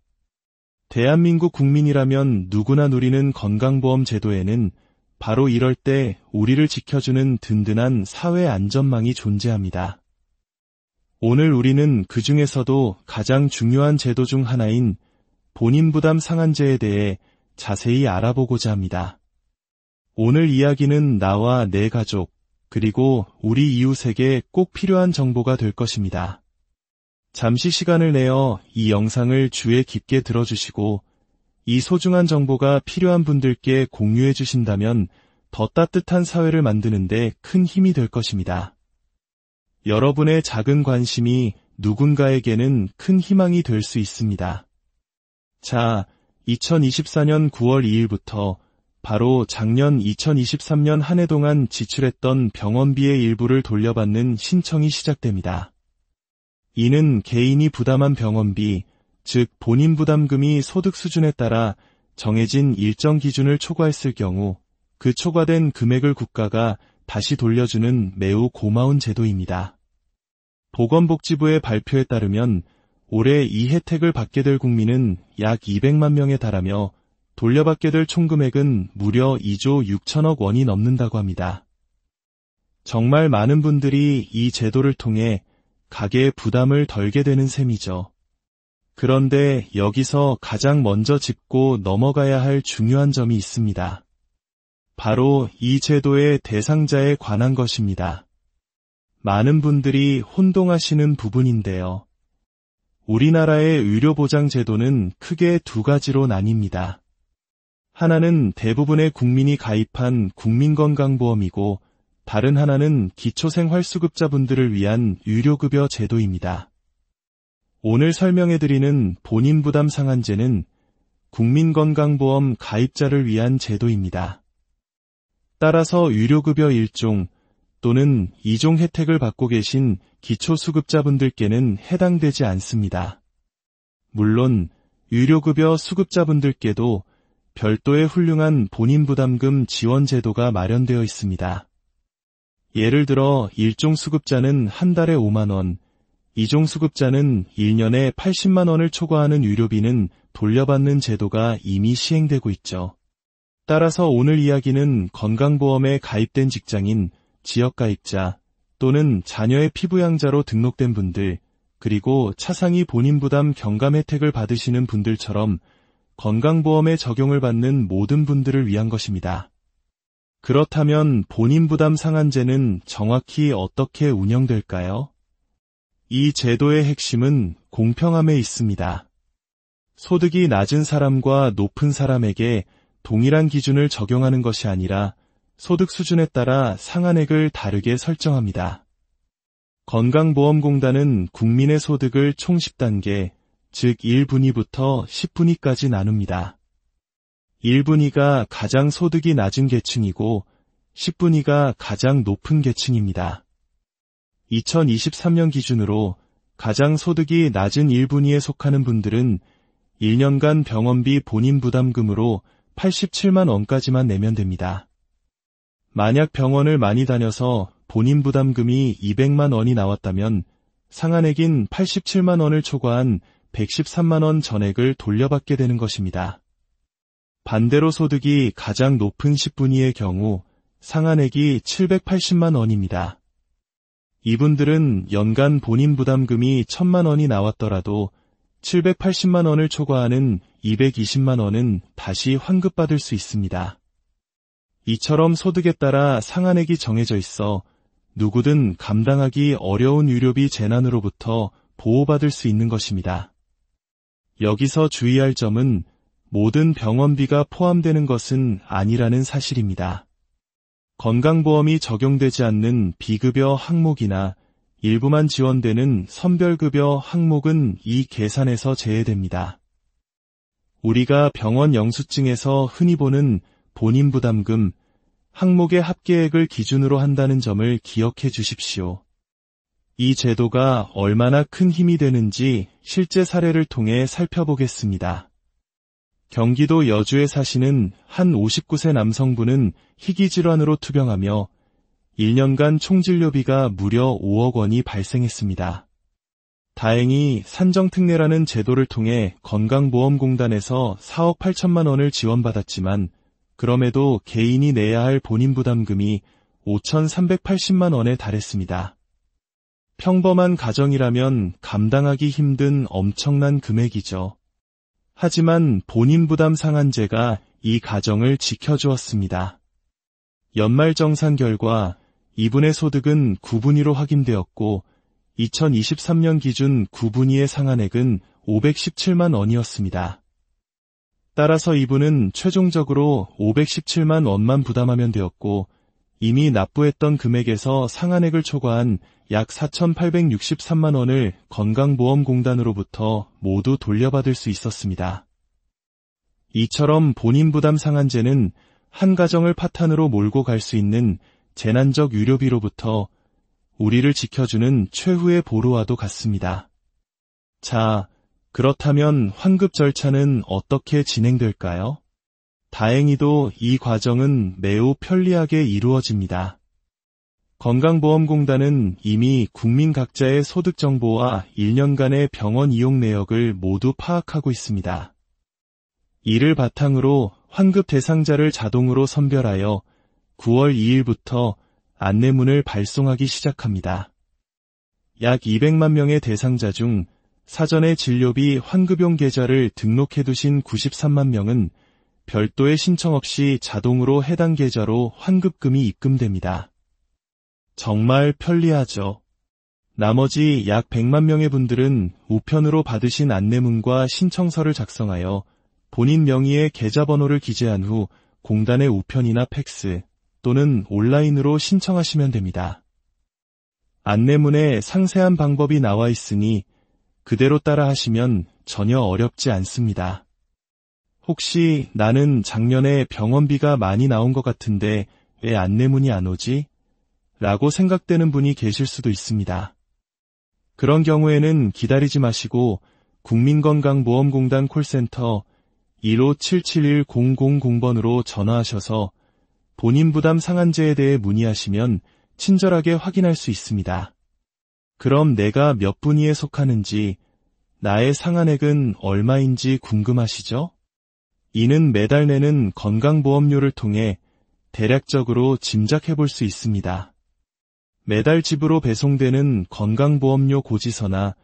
대한민국 국민이라면 누구나 누리는 건강보험 제도에는 바로 이럴 때 우리를 지켜주는 든든한 사회 안전망이 존재합니다. 오늘 우리는 그 중에서도 가장 중요한 제도 중 하나인 본인 부담 상한제에 대해 자세히 알아보고자 합니다. 오늘 이야기는 나와 내 가족, 그리고 우리 이웃에게 꼭 필요한 정보가 될 것입니다. 잠시 시간을 내어 이 영상을 주의 깊게 들어주시고 이 소중한 정보가 필요한 분들께 공유해 주신다면 더 따뜻한 사회를 만드는 데 큰 힘이 될 것입니다. 여러분의 작은 관심이 누군가에게는 큰 희망이 될 수 있습니다. 자, 2024년 9월 2일부터 바로 작년 2023년 한 해 동안 지출했던 병원비의 일부를 돌려받는 신청이 시작됩니다. 이는 개인이 부담한 병원비, 즉 본인 부담금이 소득 수준에 따라 정해진 일정 기준을 초과했을 경우 그 초과된 금액을 국가가 다시 돌려주는 매우 고마운 제도입니다. 보건복지부의 발표에 따르면 올해 이 혜택을 받게 될 국민은 약 200만 명에 달하며 돌려받게 될 총금액은 무려 2조 6천억 원이 넘는다고 합니다. 정말 많은 분들이 이 제도를 통해 가계의 부담을 덜게 되는 셈이죠. 그런데 여기서 가장 먼저 짚고 넘어가야 할 중요한 점이 있습니다. 바로 이 제도의 대상자에 관한 것입니다. 많은 분들이 혼동하시는 부분인데요. 우리나라의 의료보장제도는 크게 두 가지로 나뉩니다. 하나는 대부분의 국민이 가입한 국민건강보험이고 다른 하나는 기초생활수급자분들을 위한 의료급여 제도입니다. 오늘 설명해드리는 본인부담 상한제는 국민건강보험 가입자를 위한 제도입니다. 따라서 의료급여 1종 또는 2종 혜택을 받고 계신 기초수급자분들께는 해당되지 않습니다. 물론 의료급여 수급자분들께도 별도의 훌륭한 본인부담금 지원 제도가 마련되어 있습니다. 예를 들어 1종 수급자는 한 달에 5만 원, 2종 수급자는 1년에 80만 원을 초과하는 의료비는 돌려받는 제도가 이미 시행되고 있죠. 따라서 오늘 이야기는 건강보험에 가입된 직장인, 지역가입자 또는 자녀의 피부양자로 등록된 분들, 그리고 차상위 본인부담 경감 혜택을 받으시는 분들처럼 건강보험에 적용을 받는 모든 분들을 위한 것입니다. 그렇다면 본인부담 상한제는 정확히 어떻게 운영될까요? 이 제도의 핵심은 공평함에 있습니다. 소득이 낮은 사람과 높은 사람에게 동일한 기준을 적용하는 것이 아니라 소득 수준에 따라 상한액을 다르게 설정합니다. 건강보험공단은 국민의 소득을 총 10단계, 즉 1분위부터 10분위까지 나눕니다. 1분위가 가장 소득이 낮은 계층이고 10분위가 가장 높은 계층입니다. 2023년 기준으로 가장 소득이 낮은 1분위에 속하는 분들은 1년간 병원비 본인부담금으로 87만 원까지만 내면 됩니다. 만약 병원을 많이 다녀서 본인부담금이 200만 원이 나왔다면 상한액인 87만 원을 초과한 113만 원 전액을 돌려받게 되는 것입니다. 반대로 소득이 가장 높은 10분위의 경우 상한액이 780만 원입니다. 이분들은 연간 본인부담금이 1000만 원이 나왔더라도 780만 원을 초과하는 220만 원은 다시 환급받을 수 있습니다. 이처럼 소득에 따라 상한액이 정해져 있어 누구든 감당하기 어려운 의료비 재난으로부터 보호받을 수 있는 것입니다. 여기서 주의할 점은 모든 병원비가 포함되는 것은 아니라는 사실입니다. 건강보험이 적용되지 않는 비급여 항목이나 일부만 지원되는 선별급여 항목은 이 계산에서 제외됩니다. 우리가 병원 영수증에서 흔히 보는 본인부담금 항목의 합계액을 기준으로 한다는 점을 기억해 주십시오. 이 제도가 얼마나 큰 힘이 되는지 실제 사례를 통해 살펴보겠습니다. 경기도 여주에 사시는 한 59세 남성분은 희귀질환으로 투병하며 1년간 총진료비가 무려 5억 원이 발생했습니다. 다행히 산정특례라는 제도를 통해 건강보험공단에서 4억 8천만 원을 지원받았지만 그럼에도 개인이 내야 할 본인부담금이 5,380만 원에 달했습니다. 평범한 가정이라면 감당하기 힘든 엄청난 금액이죠. 하지만 본인부담 상한제가 이 가정을 지켜주었습니다. 연말정산 결과 이분의 소득은 9분위로 확인되었고 2023년 기준 9분위의 상한액은 517만 원이었습니다. 따라서 이분은 최종적으로 517만 원만 부담하면 되었고 이미 납부했던 금액에서 상한액을 초과한 약 4,863만 원을 건강보험공단으로부터 모두 돌려받을 수 있었습니다. 이처럼 본인부담 상한제는 한 가정을 파탄으로 몰고 갈 수 있는 재난적 의료비로부터 우리를 지켜주는 최후의 보루와도 같습니다. 자, 그렇다면 환급 절차는 어떻게 진행될까요? 다행히도 이 과정은 매우 편리하게 이루어집니다. 건강보험공단은 이미 국민 각자의 소득 정보와 1년간의 병원 이용 내역을 모두 파악하고 있습니다. 이를 바탕으로 환급 대상자를 자동으로 선별하여 9월 2일부터 안내문을 발송하기 시작합니다. 약 200만 명의 대상자 중 사전에 진료비 환급용 계좌를 등록해두신 93만 명은 별도의 신청 없이 자동으로 해당 계좌로 환급금이 입금됩니다. 정말 편리하죠. 나머지 약 100만 명의 분들은 우편으로 받으신 안내문과 신청서를 작성하여 본인 명의의 계좌번호를 기재한 후 공단의 우편이나 팩스 또는 온라인으로 신청하시면 됩니다. 안내문에 상세한 방법이 나와 있으니 그대로 따라 하시면 전혀 어렵지 않습니다. 혹시 나는 작년에 병원비가 많이 나온 것 같은데 왜 안내문이 안 오지? 라고 생각되는 분이 계실 수도 있습니다. 그런 경우에는 기다리지 마시고 국민건강보험공단 콜센터 15771000번으로 전화하셔서 본인 부담 상한제에 대해 문의하시면 친절하게 확인할 수 있습니다. 그럼 내가 몇 분위에 속하는지, 나의 상한액은 얼마인지 궁금하시죠? 이는 매달 내는 건강보험료를 통해 대략적으로 짐작해 볼 수 있습니다. 매달 집으로 배송되는 건강보험료 고지서나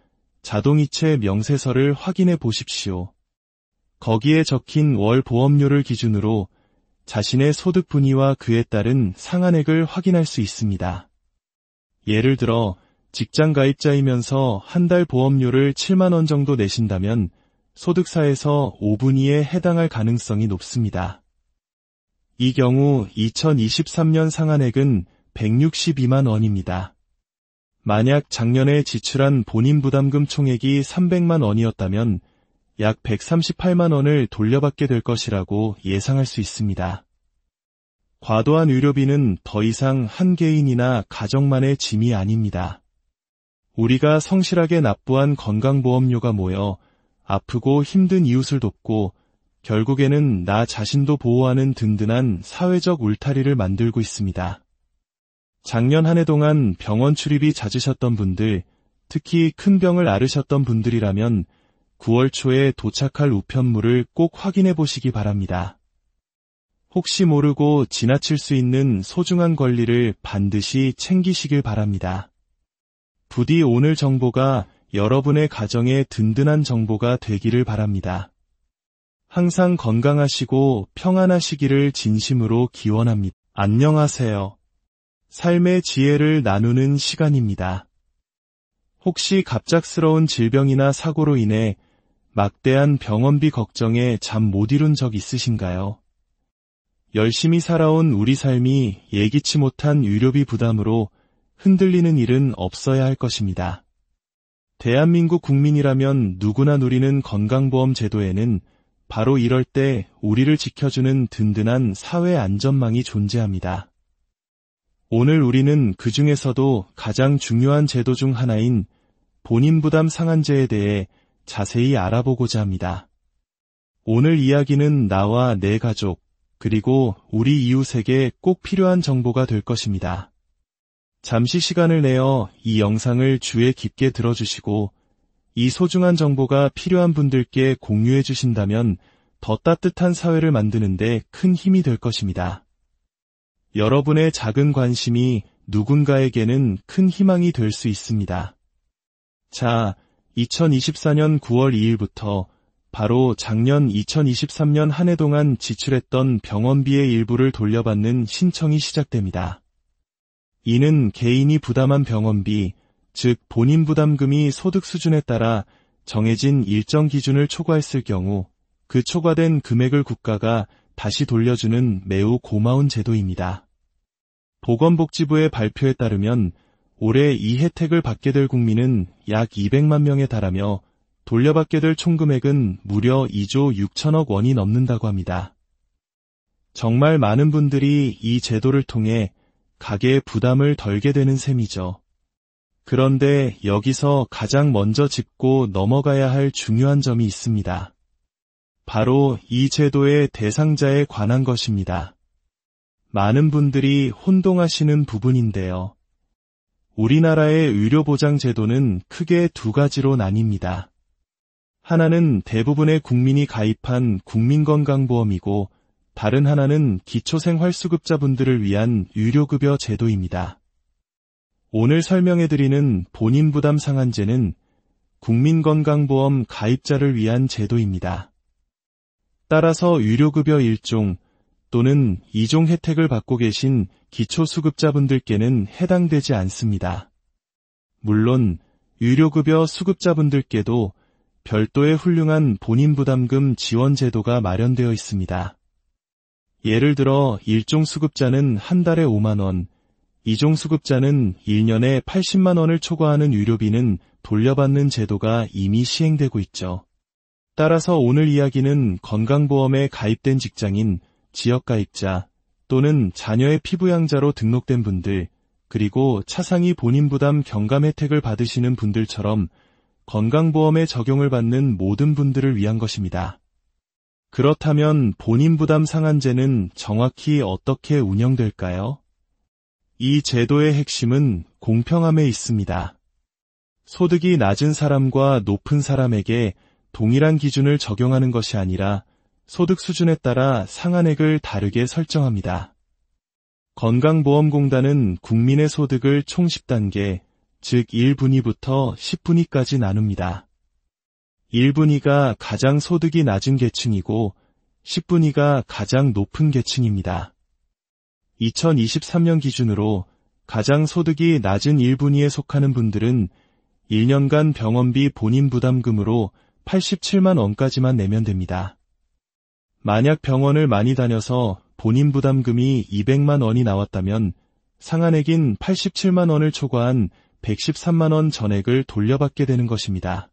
자동이체 명세서를 확인해 보십시오. 거기에 적힌 월 보험료를 기준으로 자신의 소득 분위와 그에 따른 상한액을 확인할 수 있습니다. 예를 들어 직장 가입자이면서 한 달 보험료를 7만 원 정도 내신다면 소득사에서 5분위에 해당할 가능성이 높습니다. 이 경우 2023년 상한액은 162만 원입니다. 만약 작년에 지출한 본인 부담금 총액이 300만 원이었다면 약 138만 원을 돌려받게 될 것이라고 예상할 수 있습니다. 과도한 의료비는 더 이상 한 개인이나 가정만의 짐이 아닙니다. 우리가 성실하게 납부한 건강보험료가 모여 아프고 힘든 이웃을 돕고 결국에는 나 자신도 보호하는 든든한 사회적 울타리를 만들고 있습니다. 작년 한 해 동안 병원 출입이 잦으셨던 분들, 특히 큰 병을 앓으셨던 분들이라면 9월 초에 도착할 우편물을 꼭 확인해 보시기 바랍니다. 혹시 모르고 지나칠 수 있는 소중한 권리를 반드시 챙기시길 바랍니다. 부디 오늘 정보가 여러분의 가정에 든든한 정보가 되기를 바랍니다. 항상 건강하시고 평안하시기를 진심으로 기원합니다. 안녕하세요. 삶의 지혜를 나누는 시간입니다. 혹시 갑작스러운 질병이나 사고로 인해 막대한 병원비 걱정에 잠 못 이룬 적 있으신가요? 열심히 살아온 우리 삶이 예기치 못한 의료비 부담으로 흔들리는 일은 없어야 할 것입니다. 대한민국 국민이라면 누구나 누리는 건강보험 제도에는 바로 이럴 때 우리를 지켜주는 든든한 사회 안전망이 존재합니다. 오늘 우리는 그 중에서도 가장 중요한 제도 중 하나인 본인 부담 상한제에 대해 자세히 알아보고자 합니다. 오늘 이야기는 나와 내 가족, 그리고 우리 이웃에게 꼭 필요한 정보가 될 것입니다. 잠시 시간을 내어 이 영상을 주의 깊게 들어주시고 이 소중한 정보가 필요한 분들께 공유해 주신다면 더 따뜻한 사회를 만드는 데 큰 힘이 될 것입니다. 여러분의 작은 관심이 누군가에게는 큰 희망이 될 수 있습니다. 자, 2024년 9월 2일부터 바로 작년 2023년 한 해 동안 지출했던 병원비의 일부를 돌려받는 신청이 시작됩니다. 이는 개인이 부담한 병원비, 즉 본인 부담금이 소득 수준에 따라 정해진 일정 기준을 초과했을 경우 그 초과된 금액을 국가가 다시 돌려주는 매우 고마운 제도입니다. 보건복지부의 발표에 따르면 올해 이 혜택을 받게 될 국민은 약 200만 명에 달하며 돌려받게 될 총금액은 무려 2조 6천억 원이 넘는다고 합니다. 정말 많은 분들이 이 제도를 통해 가계의 부담을 덜게 되는 셈이죠. 그런데 여기서 가장 먼저 짚고 넘어가야 할 중요한 점이 있습니다. 바로 이 제도의 대상자에 관한 것입니다. 많은 분들이 혼동하시는 부분인데요. 우리나라의 의료보장제도는 크게 두 가지로 나뉩니다. 하나는 대부분의 국민이 가입한 국민건강보험이고 다른 하나는 기초생활수급자분들을 위한 의료급여 제도입니다. 오늘 설명해드리는 본인부담 상한제는 국민건강보험 가입자를 위한 제도입니다. 따라서 의료급여 1종 또는 2종 혜택을 받고 계신 기초수급자분들께는 해당되지 않습니다. 물론 유료급여 수급자분들께도 별도의 훌륭한 본인부담금 지원 제도가 마련되어 있습니다. 예를 들어 1종 수급자는 한 달에 5만 원, 2종 수급자는 1년에 80만 원을 초과하는 유료비는 돌려받는 제도가 이미 시행되고 있죠. 따라서 오늘 이야기는 건강보험에 가입된 직장인, 지역가입자 또는 자녀의 피부양자로 등록된 분들, 그리고 차상위 본인부담 경감 혜택을 받으시는 분들처럼 건강보험에 적용을 받는 모든 분들을 위한 것입니다. 그렇다면 본인부담 상한제는 정확히 어떻게 운영될까요? 이 제도의 핵심은 공평함에 있습니다. 소득이 낮은 사람과 높은 사람에게 동일한 기준을 적용하는 것이 아니라 소득 수준에 따라 상한액을 다르게 설정합니다. 건강보험공단은 국민의 소득을 총 10단계, 즉 1분위부터 10분위까지 나눕니다. 1분위가 가장 소득이 낮은 계층이고 10분위가 가장 높은 계층입니다. 2023년 기준으로 가장 소득이 낮은 1분위에 속하는 분들은 1년간 병원비 본인부담금으로 87만 원까지만 내면 됩니다. 만약 병원을 많이 다녀서 본인부담금이 200만 원이 나왔다면 상한액인 87만 원을 초과한 113만 원 전액을 돌려받게 되는 것입니다.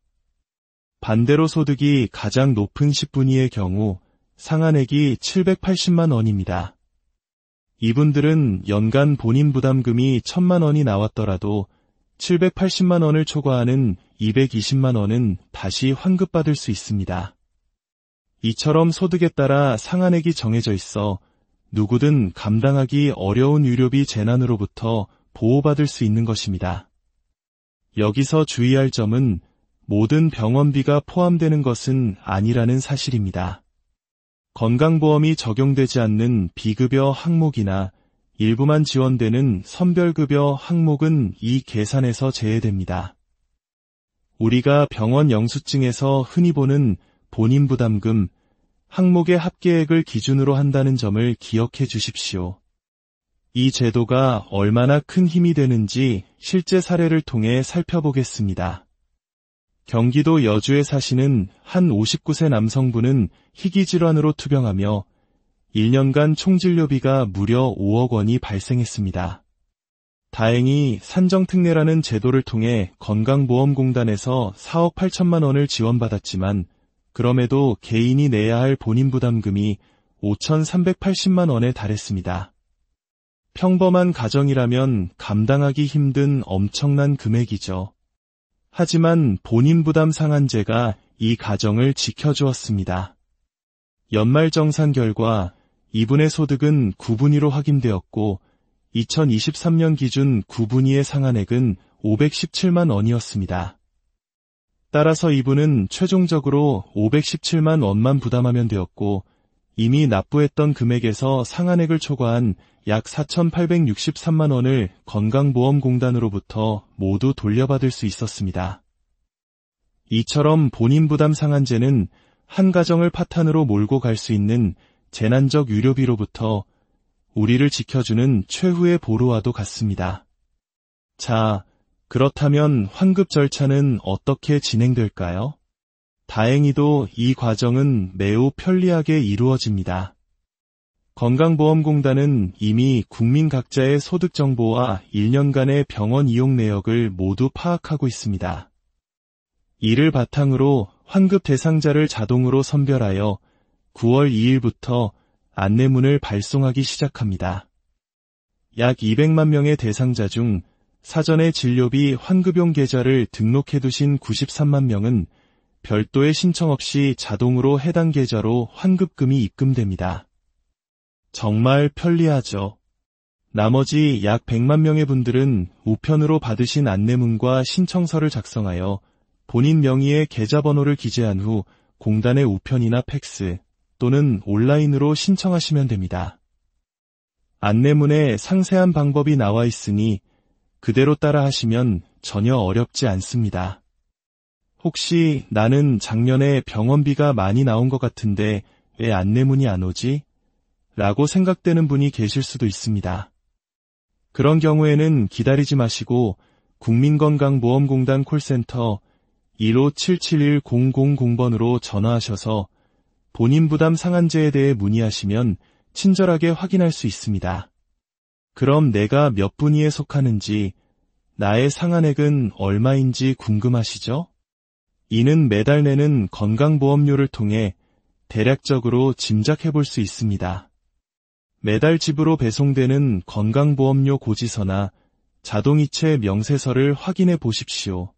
반대로 소득이 가장 높은 10분위의 경우 상한액이 780만 원입니다. 이분들은 연간 본인부담금이 1000만 원이 나왔더라도 780만 원을 초과하는 220만 원은 다시 환급받을 수 있습니다. 이처럼 소득에 따라 상한액이 정해져 있어 누구든 감당하기 어려운 유료비 재난으로부터 보호받을 수 있는 것입니다. 여기서 주의할 점은 모든 병원비가 포함되는 것은 아니라는 사실입니다. 건강보험이 적용되지 않는 비급여 항목이나 일부만 지원되는 선별급여 항목은 이 계산에서 제외됩니다. 우리가 병원 영수증에서 흔히 보는 본인부담금 항목의 합계액을 기준으로 한다는 점을 기억해 주십시오. 이 제도가 얼마나 큰 힘이 되는지 실제 사례를 통해 살펴보겠습니다. 경기도 여주에 사시는 한 59세 남성분은 희귀질환으로 투병하며 1년간 총진료비가 무려 5억 원이 발생했습니다. 다행히 산정특례라는 제도를 통해 건강보험공단에서 4억 8천만 원을 지원받았지만 그럼에도 개인이 내야 할 본인부담금이 5,380만 원에 달했습니다. 평범한 가정이라면 감당하기 힘든 엄청난 금액이죠. 하지만 본인부담 상한제가 이 가정을 지켜주었습니다. 연말정산 결과 이분의 소득은 9분위로 확인되었고 2023년 기준 9분위의 상한액은 517만 원이었습니다. 따라서 이분은 최종적으로 517만 원만 부담하면 되었고 이미 납부했던 금액에서 상한액을 초과한 약 4,863만 원을 건강보험공단으로부터 모두 돌려받을 수 있었습니다. 이처럼 본인부담 상한제는 한 가정을 파탄으로 몰고 갈 수 있는 재난적 유료비로부터 우리를 지켜주는 최후의 보루와도 같습니다. 자, 그렇다면 환급 절차는 어떻게 진행될까요? 다행히도 이 과정은 매우 편리하게 이루어집니다. 건강보험공단은 이미 국민 각자의 소득 정보와 1년간의 병원 이용 내역을 모두 파악하고 있습니다. 이를 바탕으로 환급 대상자를 자동으로 선별하여 9월 2일부터 안내문을 발송하기 시작합니다. 약 200만 명의 대상자 중 사전에 진료비 환급용 계좌를 등록해두신 93만 명은 별도의 신청 없이 자동으로 해당 계좌로 환급금이 입금됩니다. 정말 편리하죠. 나머지 약 100만 명의 분들은 우편으로 받으신 안내문과 신청서를 작성하여 본인 명의의 계좌번호를 기재한 후 공단의 우편이나 팩스 또는 온라인으로 신청하시면 됩니다. 안내문에 상세한 방법이 나와 있으니 그대로 따라 하시면 전혀 어렵지 않습니다. 혹시 나는 작년에 병원비가 많이 나온 것 같은데 왜 안내문이 안 오지? 라고 생각되는 분이 계실 수도 있습니다. 그런 경우에는 기다리지 마시고 국민건강보험공단 콜센터 15771000번으로 전화하셔서 본인 부담 상한제에 대해 문의하시면 친절하게 확인할 수 있습니다. 그럼 내가 몇 분위에 속하는지, 나의 상한액은 얼마인지 궁금하시죠? 이는 매달 내는 건강보험료를 통해 대략적으로 짐작해 볼 수 있습니다. 매달 집으로 배송되는 건강보험료 고지서나 자동이체 명세서를 확인해 보십시오.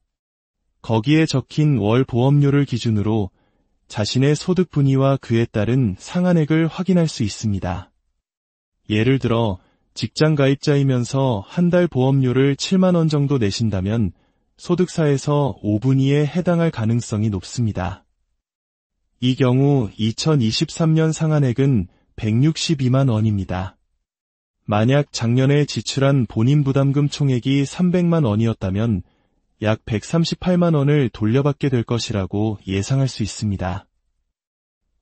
거기에 적힌 월 보험료를 기준으로 자신의 소득 분위와 그에 따른 상한액을 확인할 수 있습니다. 예를 들어 직장 가입자이면서 한 달 보험료를 7만 원 정도 내신다면 소득사에서 5분위에 해당할 가능성이 높습니다. 이 경우 2023년 상한액은 162만 원입니다. 만약 작년에 지출한 본인 부담금 총액이 300만 원이었다면 약 138만 원을 돌려받게 될 것이라고 예상할 수 있습니다.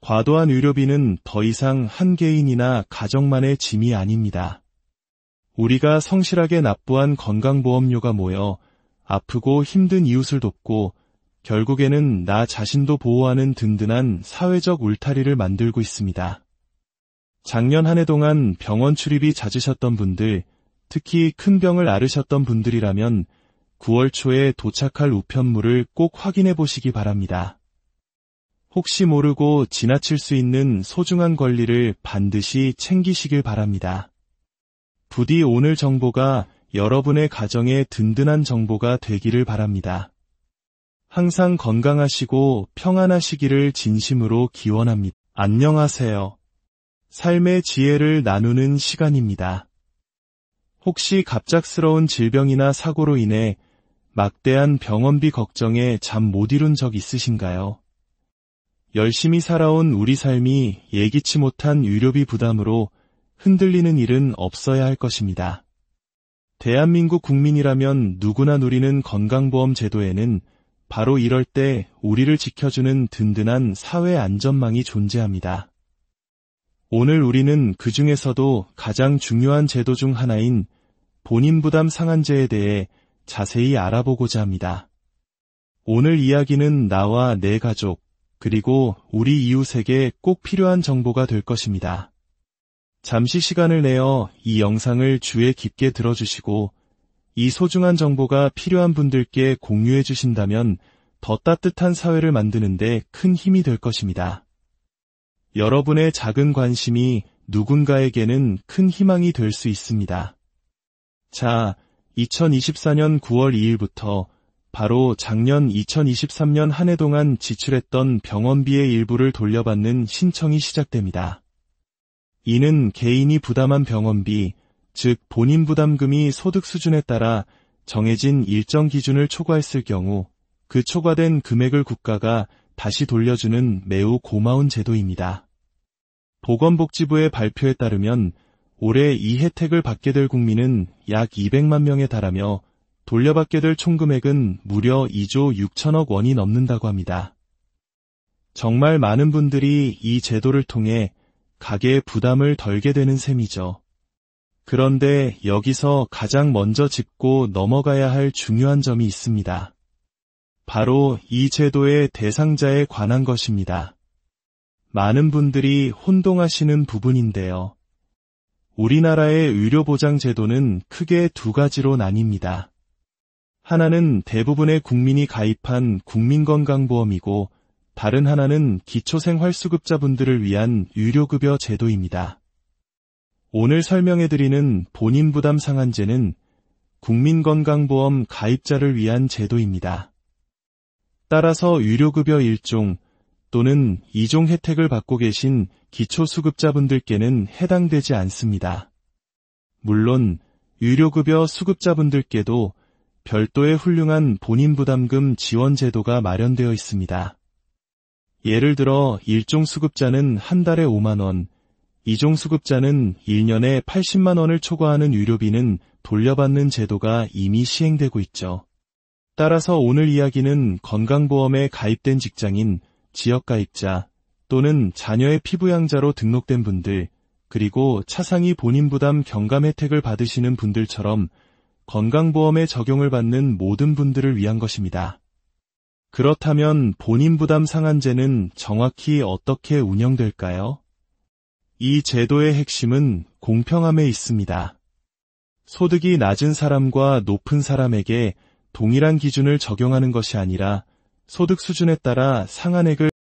과도한 의료비는 더 이상 한 개인이나 가정만의 짐이 아닙니다. 우리가 성실하게 납부한 건강보험료가 모여 아프고 힘든 이웃을 돕고 결국에는 나 자신도 보호하는 든든한 사회적 울타리를 만들고 있습니다. 작년 한 해 동안 병원 출입이 잦으셨던 분들, 특히 큰 병을 앓으셨던 분들이라면 9월 초에 도착할 우편물을 꼭 확인해 보시기 바랍니다. 혹시 모르고 지나칠 수 있는 소중한 권리를 반드시 챙기시길 바랍니다. 부디 오늘 정보가 여러분의 가정에 든든한 정보가 되기를 바랍니다. 항상 건강하시고 평안하시기를 진심으로 기원합니다. 안녕하세요. 삶의 지혜를 나누는 시간입니다. 혹시 갑작스러운 질병이나 사고로 인해 막대한 병원비 걱정에 잠 못 이룬 적 있으신가요? 열심히 살아온 우리 삶이 예기치 못한 의료비 부담으로 흔들리는 일은 없어야 할 것입니다. 대한민국 국민이라면 누구나 누리는 건강보험 제도에는 바로 이럴 때 우리를 지켜주는 든든한 사회 안전망이 존재합니다. 오늘 우리는 그 중에서도 가장 중요한 제도 중 하나인 본인 부담 상한제에 대해 자세히 알아보고자 합니다. 오늘 이야기는 나와 내 가족, 그리고 우리 이웃에게 꼭 필요한 정보가 될 것입니다. 잠시 시간을 내어 이 영상을 주의 깊게 들어주시고 이 소중한 정보가 필요한 분들께 공유해 주신다면 더 따뜻한 사회를 만드는 데 큰 힘이 될 것입니다. 여러분의 작은 관심이 누군가에게는 큰 희망이 될 수 있습니다. 자, 2024년 9월 2일부터 바로 작년 2023년 한 해 동안 지출했던 병원비의 일부를 돌려받는 신청이 시작됩니다. 이는 개인이 부담한 병원비, 즉 본인 부담금이 소득 수준에 따라 정해진 일정 기준을 초과했을 경우 그 초과된 금액을 국가가 다시 돌려주는 매우 고마운 제도입니다. 보건복지부의 발표에 따르면 올해 이 혜택을 받게 될 국민은 약 200만 명에 달하며 돌려받게 될 총금액은 무려 2조 6천억 원이 넘는다고 합니다. 정말 많은 분들이 이 제도를 통해 가계의 부담을 덜게 되는 셈이죠. 그런데 여기서 가장 먼저 짚고 넘어가야 할 중요한 점이 있습니다. 바로 이 제도의 대상자에 관한 것입니다. 많은 분들이 혼동하시는 부분인데요. 우리나라의 의료보장 제도는 크게 두 가지로 나뉩니다. 하나는 대부분의 국민이 가입한 국민건강보험이고 다른 하나는 기초생활수급자분들을 위한 의료급여 제도입니다. 오늘 설명해드리는 본인부담 상한제는 국민건강보험 가입자를 위한 제도입니다. 따라서 의료급여 1종 또는 2종 혜택을 받고 계신 기초수급자분들께는 해당되지 않습니다. 물론 의료급여 수급자분들께도 별도의 훌륭한 본인부담금 지원 제도가 마련되어 있습니다. 예를 들어 1종 수급자는 한 달에 5만 원, 2종 수급자는 1년에 80만 원을 초과하는 의료비는 돌려받는 제도가 이미 시행되고 있죠. 따라서 오늘 이야기는 건강보험에 가입된 직장인, 지역가입자 또는 자녀의 피부양자로 등록된 분들, 그리고 차상위 본인부담 경감 혜택을 받으시는 분들처럼 건강보험에 적용을 받는 모든 분들을 위한 것입니다. 그렇다면 본인 부담 상한제는 정확히 어떻게 운영될까요? 이 제도의 핵심은 공평함에 있습니다. 소득이 낮은 사람과 높은 사람에게 동일한 기준을 적용하는 것이 아니라 소득 수준에 따라 상한액을